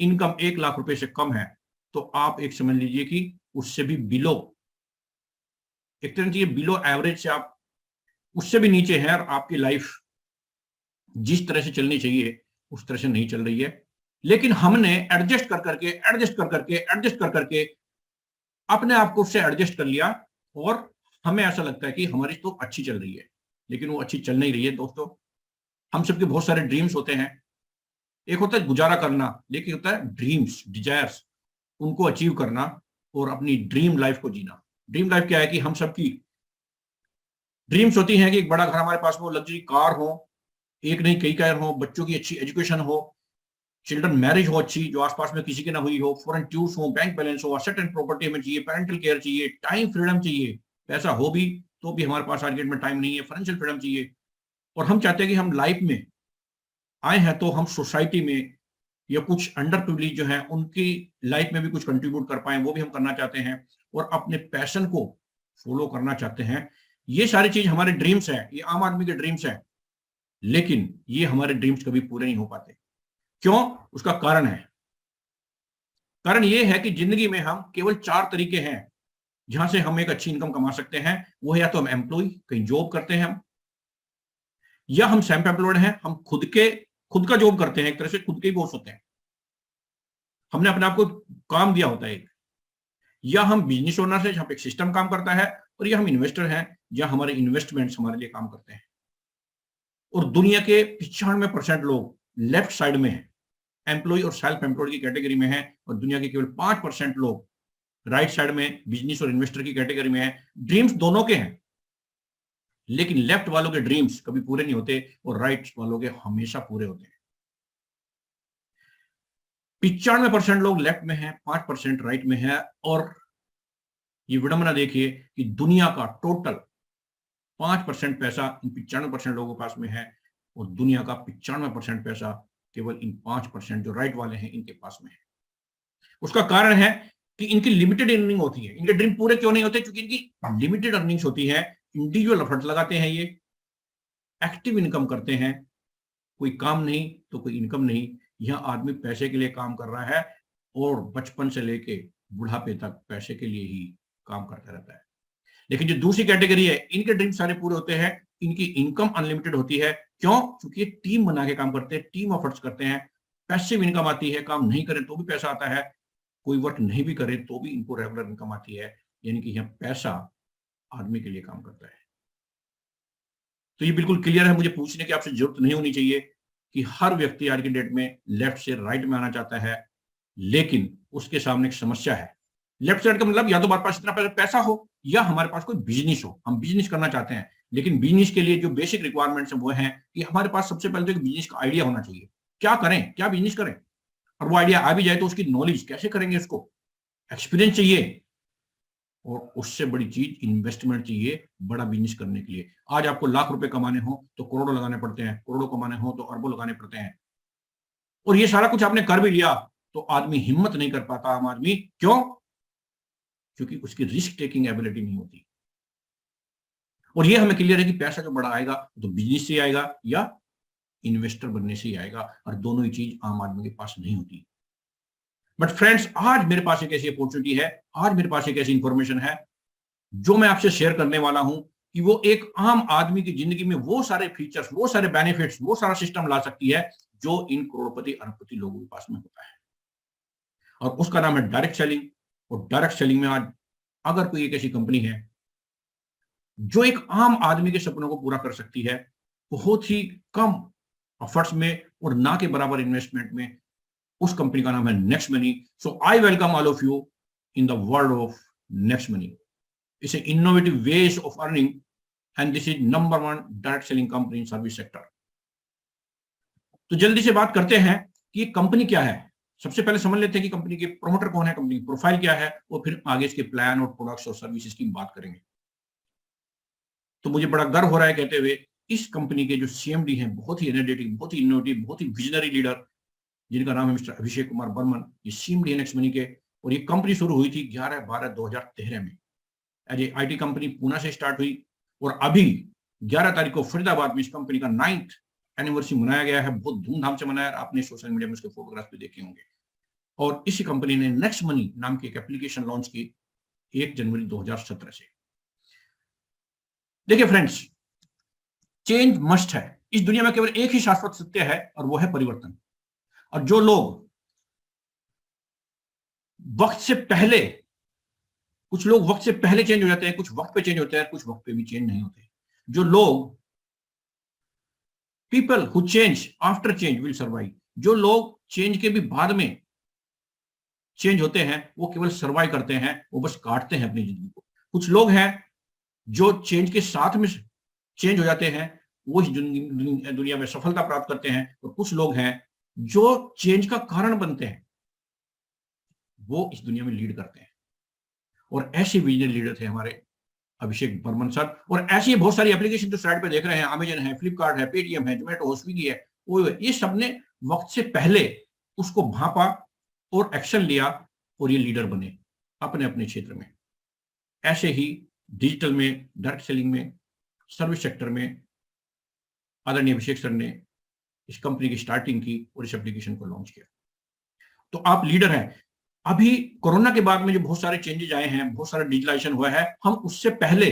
Income 1 lakh रुपए से कम है तो आप एक समझ लीजिए कि उससे भी बिलो, एक तरह से बिलो एवरेज से आप उससे भी नीचे है, और आपकी लाइफ जिस तरह से चलनी चाहिए उस तरह से नहीं चल रही है। लेकिन हमने एडजस्ट कर करके अपने आप को उससे एडजस्ट कर लिया, और हमें ऐसा लगता है कि हमारी तो अच्छी चल रही है, लेकिन वो अच्छी चल नहीं रही है दोस्तों। हम सबके बहुत सारे ड्रीम्स होते हैं। एक होता है गुजारा करना, लेकिन होता है ड्रीम्स, डिजायर्स, उनको अचीव करना और अपनी ड्रीम लाइफ को जीना। ड्रीम लाइफ क्या है कि हम सबकी ड्रीम्स होती हैं कि एक बड़ा घर हमारे पास हो, लग्जरी कार हो, एक नहीं कई कार हो, बच्चों की अच्छी एजुकेशन हो, चिल्ड्रन मैरिज हो अच्छी जो आसपास में किसी की ना हुई हो, फॉरेन टूर्स हो, बैंक बैलेंस हो, असेट एंड प्रॉपर्टी हमें चाहिए, पेरेंटल केयर चाहिए, टाइम फ्रीडम चाहिए। पैसा हो भी तो भी हमारे पास आज के डेट में टाइम नहीं है, फाइनेंशियल फ्रीडम चाहिए। और हम चाहते हैं कि हम लाइफ में आए हैं तो हम सोसाइटी में या कुछ अंडर प्रिविलेज जो है उनकी लाइफ में भी कुछ कंट्रीब्यूट कर पाए, वो भी हम करना चाहते हैं, और अपने पैशन को फॉलो करना चाहते हैं। ये सारी चीज हमारे ड्रीम्स हैं, ये आम आदमी के ड्रीम्स हैं, लेकिन ये हमारे ड्रीम्स कभी पूरे नहीं हो पाते। क्यों? उसका कारण है, कारण ये है कि जिंदगी में हम केवल 4 तरीके हैं जहां से हम एक अच्छी इनकम कमा सकते हैं। वो है या तो हम एम्प्लॉय, कहीं जॉब करते हैं हम, या हम सेल्फ एम्प्लॉयड हैं, हम खुद का जॉब करते हैं, एक तरह से खुद के ही बॉस होते हैं, हमने अपने आप को काम दिया होता है एक। या हम बिजनेस ओनर से जहां पे एक सिस्टम काम करता है, और या हम इन्वेस्टर हैं जहां हमारे इन्वेस्टमेंट्स हमारे लिए काम करते हैं। और दुनिया के 95% लोग लेफ्ट साइड में है, एम्प्लॉय और सेल्फ एम्प्लॉयड की कैटेगरी में है, और दुनिया के केवल 5% लोग राइट साइड में बिजनेस और इन्वेस्टर की कैटेगरी में है। ड्रीम्स दोनों के हैं, लेकिन लेफ्ट वालों के ड्रीम्स कभी पूरे नहीं होते और राइट वालों के हमेशा पूरे होते हैं। 95% लोग लेफ्ट में है, 5% राइट में है। और ये विडंबना देखिए कि दुनिया का टोटल 5% पैसा इन 95% लोगों के पास में है, और दुनिया का 95% पैसा केवल इन 5% जो राइट वाले हैं इनके पास में है। उसका कारण है कि इनकी लिमिटेड अर्निंग होती है। इनके ड्रीम पूरे क्यों नहीं होते? क्योंकि इनकी लिमिटेड अर्निंग्स होती है। इंडिविजुअल एफर्ट लगाते हैं, ये एक्टिव इनकम करते हैं, कोई काम नहीं तो कोई इनकम नहीं। यह आदमी पैसे के लिए काम कर रहा है, और बचपन से लेके बुढ़ापे तक पैसे के लिए ही काम करता रहता है। लेकिन जो दूसरी कैटेगरी है, इनके ड्रीम सारे पूरे होते हैं, इनकी इनकम अनलिमिटेड होती है। क्यों? क्योंकि ये टीम बना के काम करते हैं, टीम एफर्ट्स करते हैं, पैसिव इनकम आती है, काम नहीं करें तो भी पैसा आता है, कोई वर्क नहीं भी करे तो भी इनको रेगुलर इनकम आती है। यानी कि यह पैसा आदमी के लिए काम करता है। तो ये बिल्कुल क्लियर है, मुझे पूछने की आपसे जरूरत नहीं होनी चाहिए कि हर व्यक्ति आज की डेट में लेफ्ट से राइट में आना चाहता है, लेकिन उसके सामने एक समस्या है। लेफ्ट साइड का मतलब या तो हमारे पास इतना पैसा हो, या हमारे पास कोई बिजनेस हो, हम बिजनेस करना चाहते हैं। लेकिन बिजनेस के लिए जो बेसिक रिक्वायरमेंट्स है वो है कि हमारे पास सबसे पहले तो एक बिजनेस का आइडिया होना चाहिए, क्या करें, क्या बिजनेस करें। और वो आइडिया आ भी जाए तो उसकी नॉलेज कैसे करेंगे, उसको एक्सपीरियंस चाहिए, और उससे बड़ी चीज इन्वेस्टमेंट चाहिए बड़ा बिजनेस करने के लिए। आज आपको लाख रुपए कमाने हो तो करोड़ों लगाने पड़ते हैं, करोड़ों कमाने हो तो अरबों लगाने पड़ते हैं। और ये सारा कुछ आपने कर भी लिया तो आदमी हिम्मत नहीं कर पाता, आम आदमी। क्यों? क्योंकि उसकी रिस्क टेकिंग एबिलिटी नहीं होती। और ये हमें क्लियर है कि पैसा जो बड़ा आएगा तो बिजनेस से आएगा या इन्वेस्टर बनने से ही आएगा, और दोनों ही चीज आम आदमी के पास नहीं होती। बट फ्रेंड्स, आज मेरे पास एक ऐसी अपॉर्चुनिटी है, आज मेरे पास एक ऐसी इंफॉर्मेशन है जो मैं आपसे शेयर करने वाला हूं कि वो एक आम आदमी की जिंदगी में वो सारे फीचर्स, वो सारे बेनिफिट्स, वो सारा सिस्टम ला सकती है जो इन करोड़पति अरबपति लोगों के पास में होता है। और उसका नाम है डायरेक्ट सेलिंग। और डायरेक्ट सेलिंग में आज अगर कोई एक ऐसी कंपनी है जो एक आम आदमी के सपनों को पूरा कर सकती है बहुत ही कम एफर्ट्स में और ना के बराबर इन्वेस्टमेंट में, उस कंपनी का नाम है next money. So I welcome all of you in the world of next money. It's a innovative ways of earning, and this is number 1 direct selling company in service sector. तो जल्दी से बात करते हैं कि ये कंपनी क्या है। सबसे पहले समझ लेते हैं कि कंपनी के प्रोमोटर कौन है, कंपनी की प्रोफाइल क्या है, और फिर आगे इसके प्लान और प्रोडक्ट्स और सर्विसेज की बात करेंगे। तो मुझे बड़ा गर्व हो रहा है कहते हुए, इस कंपनी के जो सीएमडी हैं बहुत ही एनर्जेटिक, बहुत ही इनोवेटिव, बहुत ही विजनरी लीडर, जिनका नाम है मिस्टर अभिषेक कुमार बर्मन। ये सीएमडी है नेक्स्ट मनी के, और ये कंपनी शुरू हुई थी 11/12/2013 में as a IT company Pune से स्टार्ट हुई, और अभी 11 तारीख को फरीदाबाद में इस कंपनी का 9th एनिवर्सरी मनाया गया है। बहुत धूमधाम से मनाया, आपने सोशल मीडिया में उसके फोटोग्राफ भी देखे होंगे। और इसी कंपनी ने नेक्स्ट मनी नाम की एक एप्लीकेशन लॉन्च की 1 जनवरी 2017 से। देखिए फ्रेंड्स, चेंज मस्ट है। इस दुनिया में केवल एक ही शाश्वत सत्य है और वो है परिवर्तन। और जो लोग वक्त से पहले, कुछ लोग वक्त से पहले चेंज हो जाते हैं, कुछ वक्त पे चेंज होते हैं, कुछ वक्त पे भी चेंज नहीं होते। जो लोग, people who change after change will survive. जो लोग चेंज के भी बाद में चेंज होते हैं वो केवल सर्वाइव करते हैं, वो बस काटते हैं अपनी जिंदगी को। कुछ लोग हैं जो चेंज के साथ में चेंज हो जाते हैं, वो इस दुनिया में सफलता प्राप्त करते हैं। और कुछ लोग हैं जो चेंज का कारण बनते हैं, वो इस दुनिया में लीड करते हैं। और ऐसे विजनरी लीडर थे हमारे अभिषेक बर्मन सर। और ऐसी बहुत सारी एप्लीकेशन जो साइड पे देख रहे हैं, अमेजन है, फ्लिपकार्ट है, पेटीएम है, जोमेटो, स्विगी है, वो ये सबने वक्त से पहले उसको भांपा और एक्शन लिया और ये लीडर बने अपने अपने क्षेत्र में। ऐसे ही डिजिटल में, डायरेक्ट सेलिंग में, सर्विस सेक्टर में आदरणीय अभिषेक सर ने इस कंपनी की स्टार्टिंग की और इस एप्लीकेशन को लॉन्च किया। तो आप लीडर हैं। अभी कोरोना के बाद में जो बहुत सारे चेंजेस आए हैं, बहुत सारा डिजिटलाइजेशन हुआ है, हम उससे पहले,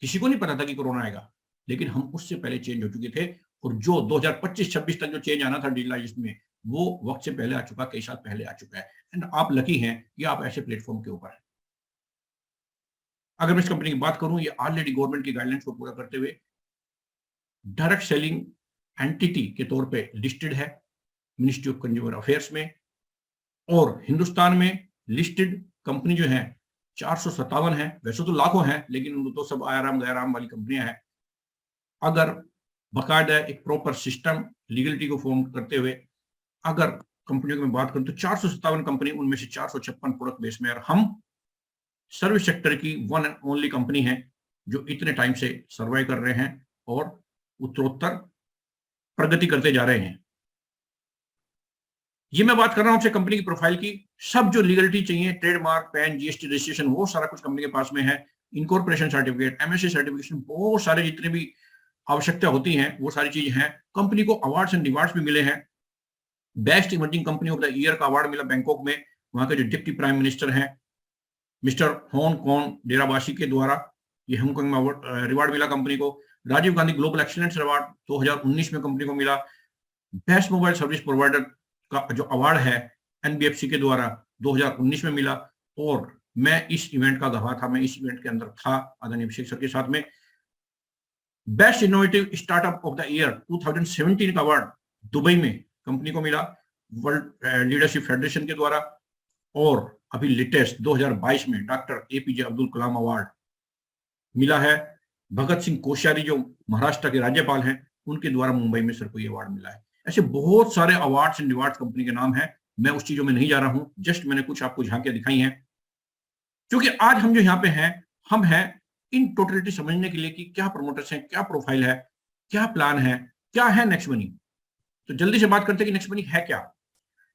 किसी को नहीं पता था कि कोरोना आएगा, लेकिन हम उससे पहले चेंज हो चुके थे। और जो 2025-26 तक जो चेंज आना था डिजिटलाइजेशन में, वो वक्त से पहले आ चुका, कई साल पहले आ चुका है। एंड आप लकी हैं कि आप ऐसे प्लेटफॉर्म के ऊपर हैं। अगर मैं इस कंपनी की बात करूं, ये ऑलरेडी गवर्नमेंट की गाइडलाइंस को पूरा करते हुए डायरेक्ट सेलिंग एंटिटी के तौर पे लिस्टेड है मिनिस्ट्री ऑफ कंज्यूमर अफेयर्स में। और हिंदुस्तान में लिस्टेड कंपनी जो है 457 है। वैसे तो लाखों हैं, लेकिन उनको तो सब आयाराम गैराम वाली कंपनियां हैं। अगर बाकायदा एक प्रॉपर सिस्टम लीगलिटी को फॉर्म करते हुए अगर कंपनियों की मैं बात करूं तो 457 कंपनी, उनमें से 456 प्रोडक्ट बेस में। और हम सर्विस सेक्टर की वन एंड ओनली कंपनी है जो इतने टाइम से सर्वाइव कर रहे हैं और उत्तरोत्तर प्रगति करते जा रहे हैं। ये मैं बात कर रहा हूं आपसे कंपनी की प्रोफाइल की। सब जो लीगलिटी चाहिए, ट्रेडमार्क, पैन, जीएसटी रजिस्ट्रेशन, वो सारा कुछ कंपनी के पास में है। इनकॉर्पोरेशन सर्टिफिकेट, एमएससी सर्टिफिकेशन, बहुत सारे जितने भी आवश्यकता होती हैं वो सारी चीजें हैं। कंपनी को अवार्ड्स एंड रिवार्ड्स भी मिले हैं। Best emerging company of the year का अवार्ड मिला बैंकॉक में, वहां के जो डिप्टी प्राइम मिनिस्टर हैं मिस्टर होन कॉन डेराबाशी के द्वारा। ये हांगकांग में रिवार्ड मिला कंपनी को। Rajiv Gandhi global excellence award 2019 में कंपनी को मिला। बेस्ट मोबाइल सर्विस प्रोवाइडर का जो अवार्ड है एनबीएफसी के द्वारा 2019 में मिला। और मैं इस इवेंट का गवाह था, मैं इस इवेंट के अंदर था आदरणीय अभिषेक सर के साथ में। Best innovative startup of the year 2017 का अवार्ड दुबई में कंपनी को मिला वर्ल्ड लीडरशिप फेडरेशन के द्वारा। और अभी लेटेस्ट 2022 में doctor APJ Abdul Kalam award मिला है। भगत सिंह कोश्यारी जो महाराष्ट्र के राज्यपाल हैं, उनके द्वारा मुंबई में सर को ये अवार्ड मिला है। ऐसे बहुत सारे अवार्ड्स एंड रिवार्ड्स कंपनी के नाम है। मैं उस चीजों में नहीं जा रहा हूं, जस्ट मैंने कुछ आपको झांकियां दिखाई हैं। क्योंकि आज हम जो यहाँ पे हैं, हम हैं इन टोटलिटी समझने के लिए कि क्या प्रोमोटर्स हैं, क्या प्रोफाइल है, क्या प्लान है, क्या है नेक्स्ट मनी। तो जल्दी से बात करते हैं कि नेक्स्ट मनी है क्या।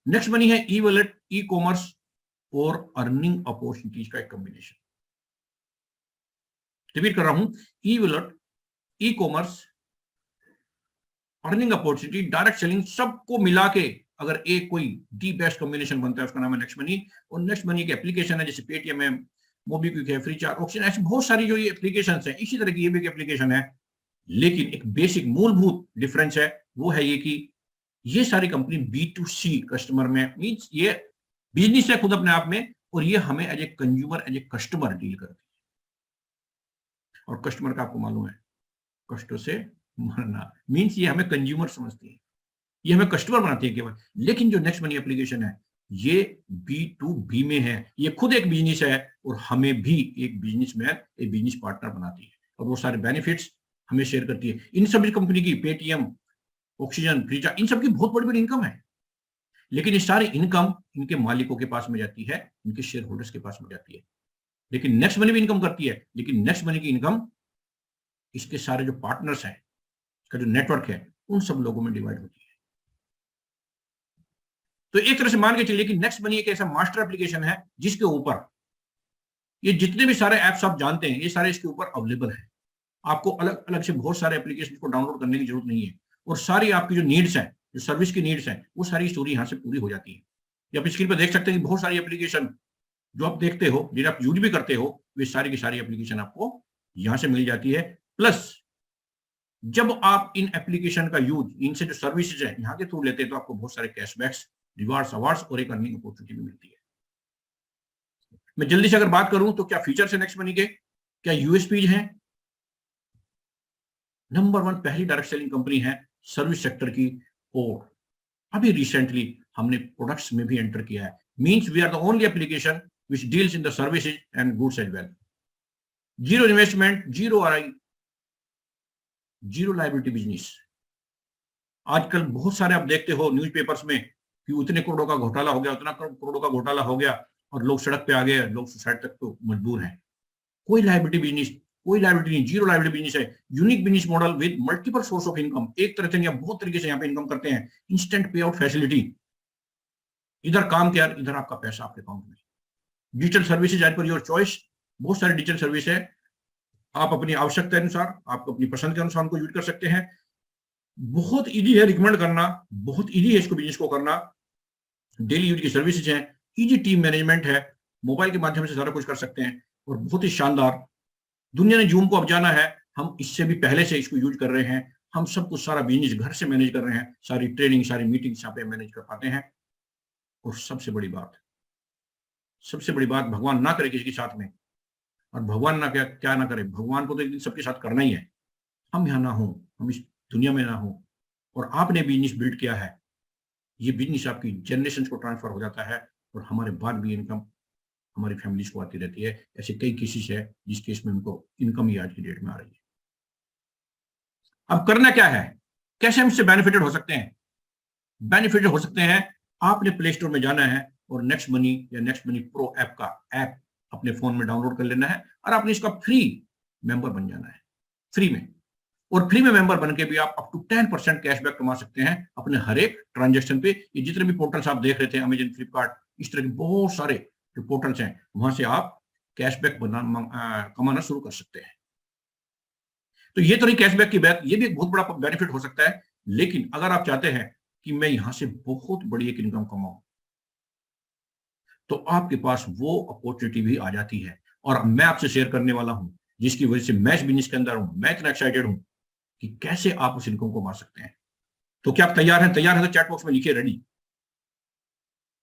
नेक्स्ट मनी है ई वॉलेट, ई कॉमर्स और अर्निंग अपॉर्चुनिटीज का एक कॉम्बिनेशन। रिपीट कर रहा हूं, e wallet, e commerce, earning opportunity, direct selling, सबको मिला के अगर एक कोई दी बेस्ट कॉम्बिनेशन बनता है, उसका नाम है नेक्स्ट मनी। और नेक्स्ट मनी की एप्लीकेशन है, जैसे पेटीएम है, मोबीक्विक है, फ्रीचार्ज, ऑक्सीजन, ऐसी बहुत सारी जो ये एप्लीकेशन है, इसी तरह की ये भी एक एप्लीकेशन है। लेकिन एक बेसिक मूलभूत डिफरेंस है, वो है ये कि ये सारी कंपनी B2C कस्टमर में, मींस ये बिजनेस है खुद अपने आप में, और ये हमें as a consumer, as a customer deal करती है। और कस्टमर का आपको मालूम है, कष्टों से मरना, मींस ये हमें कंज्यूमर समझती है, ये हमें कस्टमर बनाती है केवल। लेकिन जो नेक्स्ट मनी एप्लीकेशन है, ये B2B में है, ये खुद एक बिजनेस है और हमें भी एक बिजनेसमैन, एक बिजनेस पार्टनर बनाती है। और वो सारे बेनिफिट्स हमें शेयर करती है। इन सभी कंपनी की, पेटीएम, ऑक्सीजन, फ्रीचार्ज, इन सबकी बहुत बड़ी बड़ी इनकम है। लेकिन ये सारी इनकम इनके मालिकों के पास में जाती है, इनके शेयर होल्डर्स के पास में जाती है। लेकिन नेक्स्ट मनी भी इनकम करती है, लेकिन नेक्स्ट मनी की इनकम इसके सारे जो पार्टनर्स हैं, इसका जो नेटवर्क है, उन सब लोगों में डिवाइड होती है। तो एक तरह से मान के चलिए कि नेक्स्ट मनी एक ऐसा मास्टर एप्लीकेशन है जिसके ऊपर ये जितने भी सारे एप्स आप जानते हैं, ये सारे इसके ऊपर अवेलेबल है। आपको अलग अलग से बहुत सारे एप्लीकेशन को डाउनलोड करने की जरूरत नहीं है। और सारी आपकी जो नीड्स है, जो सर्विस की नीड्स है, वो सारी स्टोरी यहां से पूरी हो जाती है। ये आप स्क्रीन पर देख सकते हैं कि बहुत सारी एप्लीकेशन जो आप देखते हो, जिन्हें आप यूज भी करते हो, वे सारी की सारी एप्लीकेशन आपको यहां से मिल जाती है। प्लस जब आप इन एप्लीकेशन का यूज, इनसे जो सर्विसेज है यहाँ के थ्रू लेते हैं, तो आपको बहुत सारे कैशबैक्स, रिवार्ड्स, अवार्ड्स और एक अर्निंग अपॉर्चुनिटी भी मिलती है। मैं जल्दी से अगर बात करूं तो क्या फीचर्स है नेक्स्ट मनी के, क्या यूएसपीज हैं? नंबर 1 पहली डायरेक्ट सेलिंग कंपनी है सर्विस सेक्टर की, और अभी रिसेंटली हमने प्रोडक्ट्स में भी एंटर किया है। Means we are the only application which deals in the services and goods as well. Zero investment, zero RI, zero liability business. आजकल बहुत सारे आप देखते हो न्यूज़पेपर्स में कि उतने करोड़ों का घोटाला हो गया, उतना करोड़ों का घोटाला हो गया, और लोग सड़क पे आ गए, लोग सुसाइड तक तो मजबूर हैं। कोई लायबिलिटी बिजनेस, कोई लायबिलिटी नहीं, जीरो लायबिलिटी बिजनेस है। Unique business model with multiple source of income. एक तरह से नहीं, बहुत तरीके से यहाँ पे इनकम करते हैं। इंस्टेंट पे आउट फैसिलिटी, इधर काम किया, इधर आपका पैसा आपके अकाउंट में। Digital services as per your choice, बहुत सारी डिजिटल सर्विस है, आप अपनी आवश्यकता अनुसार, आप अपनी पसंद के अनुसार उनको यूज कर सकते हैं। बहुत इजी है रिकमेंड करना, बहुत इजी है इसको बिजनेस को करना। डेली यूज की सर्विसेज है, इजी टीम मैनेजमेंट है, मोबाइल के माध्यम से सारा कुछ कर सकते हैं, और बहुत ही शानदार। दुनिया ने जूम को अब जाना है, हम इससे भी पहले से इसको यूज कर रहे हैं। हम सब कुछ सारा बिजनेस घर से मैनेज कर रहे हैं, सारी ट्रेनिंग, सारी मीटिंग्स यहाँ पे मैनेज कर पाते हैं। और सबसे बड़ी बात, भगवान ना करे किसी के साथ में, और भगवान ना क्या ना करे, भगवान को तो एक दिन सबके साथ करना ही है। हम यहाँ ना हो, हम इस दुनिया में ना हो, और आपने बिजनेस बिल्ड किया है, ये बिजनेस आपकी जनरेशन को ट्रांसफर हो जाता है, और हमारे बाद भी इनकम हमारी फैमिलीज को आती रहती है। ऐसे कई केसेस है जिस केस में उनको इनकम ही आज की डेट में आ रही है। अब करना क्या है, कैसे हम इससे बेनिफिटेड हो सकते हैं? बेनिफिटेड हो सकते हैं, आपने प्ले स्टोर में जाना है और नेक्स्ट मनी या नेक्स्ट मनी प्रो ऐप का ऐप अपने फोन में डाउनलोड कर लेना है, और आपने इसका फ्री मेंबर बन जाना है, फ्री में। और फ्री में मेंबर बन के भी आप अप टू 10% कैशबैक कमा सकते हैं अपने हर एक ट्रांजेक्शन पे। ये जितने भी पोर्टल्स आप देख रहे थे, अमेजन, फ्लिपकार्ट, इस तरह के बहुत सारे जो पोर्टल्स हैं, वहां से आप कैशबैक कमाना शुरू कर सकते हैं। तो ये तो नहीं कैशबैक की बात, ये भी एक बहुत बड़ा बेनिफिट हो सकता है। लेकिन अगर आप चाहते हैं कि मैं यहां से बहुत बड़ी एक इनकम कमाऊं, तो आपके पास वो अपॉर्चुनिटी भी आ जाती है, और मैं आपसे शेयर करने वाला हूं, जिसकी वजह से मैं इस बिजनेस के अंदर हूं, मैं इतना एक्साइटेड हूं कि कैसे आप उस इनकम को मार सकते हैं। तो क्या आप तैयार हैं? तैयार है तो चैट बॉक्स में लिखिए रेडी।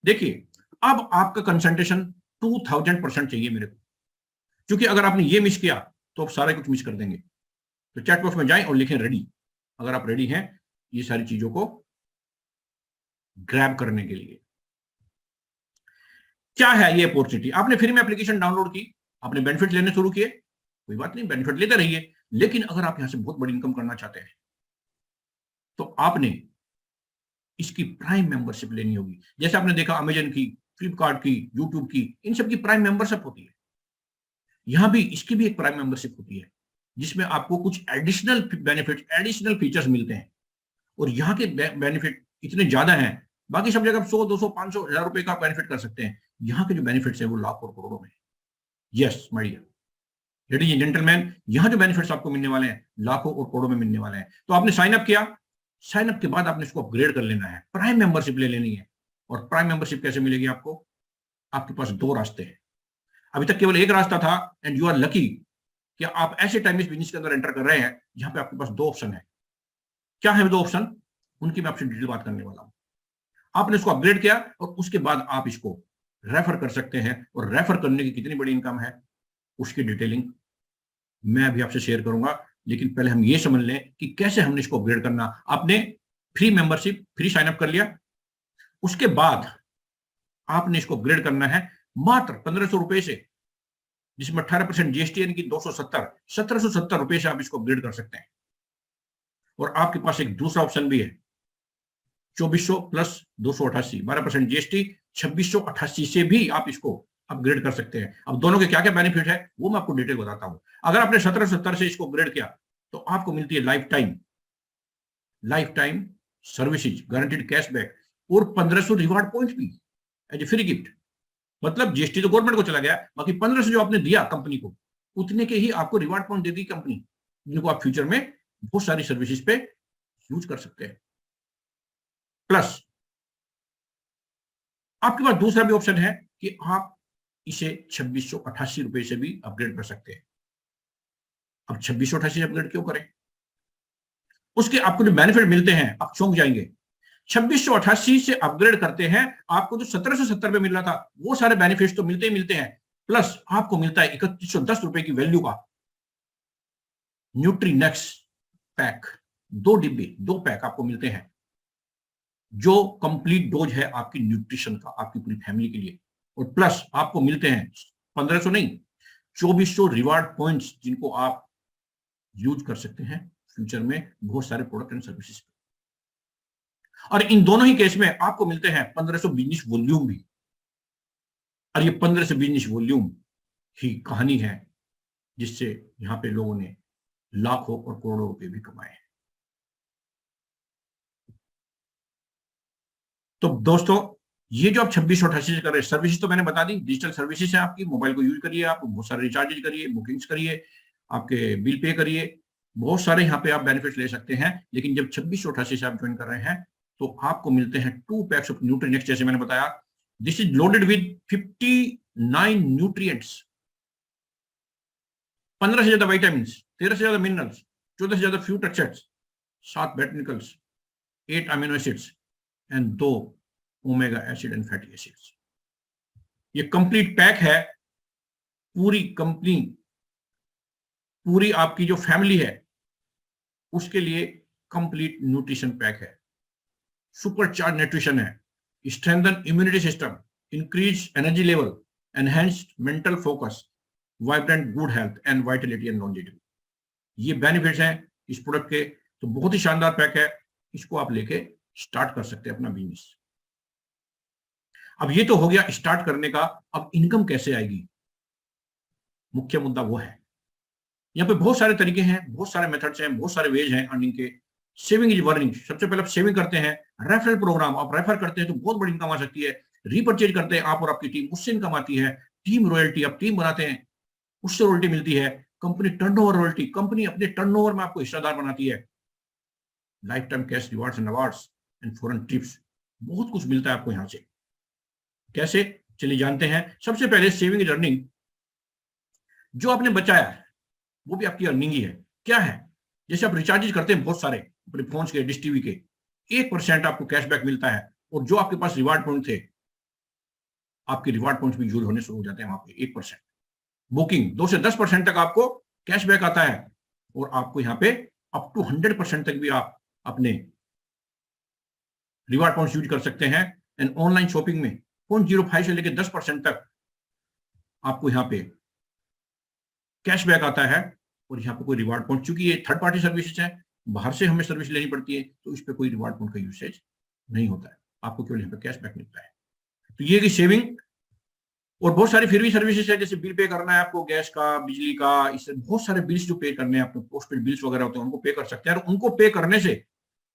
देखिए, अब आपका कंसंट्रेशन 2000% चाहिए मेरे को, क्योंकि अगर आपने ये मिस किया तो आप सारा कुछ मिस कर देंगे। तो चैट बॉक्स में जाएं और लिखें रेडी, अगर आप रेडी हैं ये सारी चीजों को ग्रैब करने के लिए। क्या है ये अपॉर्चुनिटी? आपने फ्री में एप्लीकेशन डाउनलोड की, आपने बेनिफिट लेने शुरू किए, कोई बात नहीं, बेनिफिट लेते रहिए। लेकिन अगर आप यहां से बहुत बड़ी इनकम करना चाहते हैं, तो आपने इसकी प्राइम मेंबरशिप लेनी होगी। जैसे आपने देखा अमेजन की, फ्लिपकार्ट की, यूट्यूब की, इन सब की प्राइम मेंबरशिप होती है। यहां भी इसकी भी एक प्राइम मेंबरशिप होती है, जिसमें आपको कुछ एडिशनल बेनिफिट, एडिशनल फीचर्स मिलते हैं। और यहाँ के बेनिफिट इतने ज्यादा हैं, बाकी सब जगह 100, 200, 500, 1000 रुपए का बेनिफिट कर सकते हैं। यहाँ के जो बेनिफिट्स है वो लाखों और करोड़ों में। Yes my dear ladies and gentleman, यहाँ जो बेनिफिट्स आपको मिलने वाले हैं लाखों और करोड़ों में मिलने वाले हैं। तो आपने साइन अप किया, साइन अप के बाद आपने इसको अपग्रेड कर लेना है, प्राइम मेंबरशिप ले लेनी है। और प्राइम मेंबरशिप कैसे मिलेगी आपको? आपके पास दो रास्ते हैं। अभी तक केवल एक रास्ता था, एंड यू आर लकी कि आप ऐसे टाइम इस बिजनेस के अंदर एंटर कर रहे हैं जहां पे आपके पास दो ऑप्शन है। क्या है दो ऑप्शन? उनकी मैं आपसे डिटेल बात करने वाला हूं। आपने इसको अपग्रेड किया, और उसके बाद आप इसको रेफर कर सकते हैं, और रेफर करने की कितनी बड़ी इनकम है उसकी डिटेलिंग मैं अभी आपसे शेयर करूंगा। लेकिन पहले हम ये समझ लें कि कैसे हमने इसको अपग्रेड करना। आपने free membership, free sign up कर लिया, उसके बाद आपने इसको अपग्रेड करना है मात्र 1500 रुपए से, जिसमें 18% जीएसटी यानी कि 1770 रुपए से आप इसको अपग्रेड कर सकते हैं। और आपके पास एक दूसरा ऑप्शन भी है, 2400 प्लस 288, 12% जीएसटी, 2688 से भी आप इसको अपग्रेड कर सकते हैं। अब दोनों के क्या क्या बेनिफिट है वो मैं आपको डिटेल बताता हूं। अगर आपने 1770 से इसको अपग्रेड किया, तो आपको मिलती है life time services, guaranteed cashback, और 1500 रिवार्ड पॉइंट भी एज ए फ्री गिफ्ट। मतलब जीएसटी तो गवर्नमेंट को चला गया, बाकी 1500 जो आपने दिया कंपनी को, उतने के ही आपको रिवार्ड पॉइंट दे दी कंपनी, जिनको आप फ्यूचर में बहुत सारी सर्विसेज पे यूज कर सकते हैं। प्लस आपके पास दूसरा भी ऑप्शन है कि आप इसे 2688 रुपए से भी अपग्रेड कर सकते हैं। अब 2688 से अपग्रेड क्यों करें? उसके आपको जो बेनिफिट मिलते हैं आप चौंक जाएंगे। 2688 से अपग्रेड करते हैं, आपको जो 1770 में मिल रहा था वो सारे बेनिफिट्स तो मिलते ही मिलते हैं, प्लस आपको मिलता है 3110 रुपए की वैल्यू का न्यूट्रीनेक्स पैक। 2 डिब्बे, 2 पैक आपको मिलते हैं, जो कंप्लीट डोज है आपकी न्यूट्रिशन का, आपकी पूरी फैमिली के लिए। और प्लस आपको मिलते हैं 1500 नहीं, 2400 रिवार्ड पॉइंट्स, जिनको आप यूज कर सकते हैं फ्यूचर में बहुत सारे प्रोडक्ट एंड सर्विसेज पे। और इन दोनों ही केस में आपको मिलते हैं 1500 बिजनेस वॉल्यूम भी। और ये 1500 बिजनेस वॉल्यूम ही कहानी है जिससे यहां पे लोगों ने लाखों और करोड़ों रुपए भी कमाए हैं। तो दोस्तों, ये जो आप 2688 से कर रहे हैं, सर्विसेज तो मैंने बता दी, डिजिटल सर्विसेज है आपकी। मोबाइल को यूज करिए, आप बहुत सारे रिचार्जेज करिए, बुकिंग्स करिए, आपके बिल पे करिए, बहुत सारे यहाँ पे आप बेनिफिट ले सकते हैं। लेकिन जब 2688 से आप ज्वाइन कर रहे हैं तो आपको मिलते हैं 2 पैक्स ऑफ न्यूट्रीनेक्स, जैसे मैंने बताया। This is loaded with 59 nutrients, 15 से ज्यादा विटामिन, 13 से ज्यादा मिनरल्स, 14 से ज्यादा fruit extracts, 7 बोटैनिकल्स, 8 amino acids and 2 omega acid and fatty acids. ये कंप्लीट पैक है। पूरी कंपनी, पूरी आपकी जो फैमिली है उसके लिए कंप्लीट न्यूट्रिशन पैक है। सुपर चार्ज न्यूट्रिशन है, strengthen immunity system, increase energy level, enhanced mental focus, vibrant good health and Vitality and longevity. ये बेनिफिट्स हैं इस प्रोडक्ट के। तो बहुत ही शानदार पैक है, इसको आप लेके स्टार्ट कर सकते हैं अपना बिजनेस। अब ये तो हो गया स्टार्ट करने का। अब इनकम कैसे आएगी, मुख्य मुद्दा वो है। यहाँ पे बहुत सारे तरीके हैं, बहुत सारे मेथड्स हैं, बहुत सारे वेज हैं अर्निंग के। Saving is burning. सबसे पहले आप सेविंग करते हैं, रेफरल प्रोग्राम आप रेफर करते हैं तो बहुत बड़ी इनकम आ सकती है। रीपरचेज करते हैं आप और आपकी टीम, उससे इनकम आती है। टीम रॉयल्टी, आप टीम बनाते हैं उससे रॉयल्टी मिलती है। कंपनी टर्नओवर रॉयल्टी, कंपनी अपने टर्नओवर में आपको हिस्सेदार बनाती है। Life time cash rewards and awards and foreign trips, बहुत कुछ मिलता है आपको यहां से। कैसे, चलिए जानते हैं। सबसे पहले सेविंग इज अर्निंग। जो आपने बचाया है वो भी आपकी अर्निंग ही है। क्या है, जैसे आप रिचार्जेज करते हैं बहुत सारे अपने फोन के, डिश टीवी के, 1% आपको कैशबैक मिलता है। और जो आपके पास रिवार्ड पॉइंट थे, आपके रिवार्ड पॉइंट भी यूज होने शुरू हो जाते हैं वहां पे 1%। बुकिंग 2 से 10% तक आपको कैशबैक आता है। और आपको यहाँ पे अप टू 100% तक भी आप अपने रिवार्ड पॉइंट यूज कर सकते हैं। एंड ऑनलाइन शॉपिंग में 0.05 से लेकर 10% तक आपको यहाँ पे कैशबैक आता है। और यहाँ पे कोई रिवार्ड पॉइंट, चूंकि ये थर्ड पार्टी सर्विसेज है, बाहर से हमें सर्विस लेनी पड़ती है, तो इस पे कोई रिवार्ड पॉइंट का यूसेज नहीं होता है, आपको केवल यहाँ पे कैशबैक मिलता है। तो ये की सेविंग। और बहुत सारी फिर भी सर्विसेज है, जैसे बिल पे करना है आपको, गैस का, बिजली का, इससे बहुत सारे बिल्स जो पे करने हैं आपको, पोस्टपेड बिल्स वगैरह होते हैं, उनको पे कर सकते हैं। और उनको पे करने से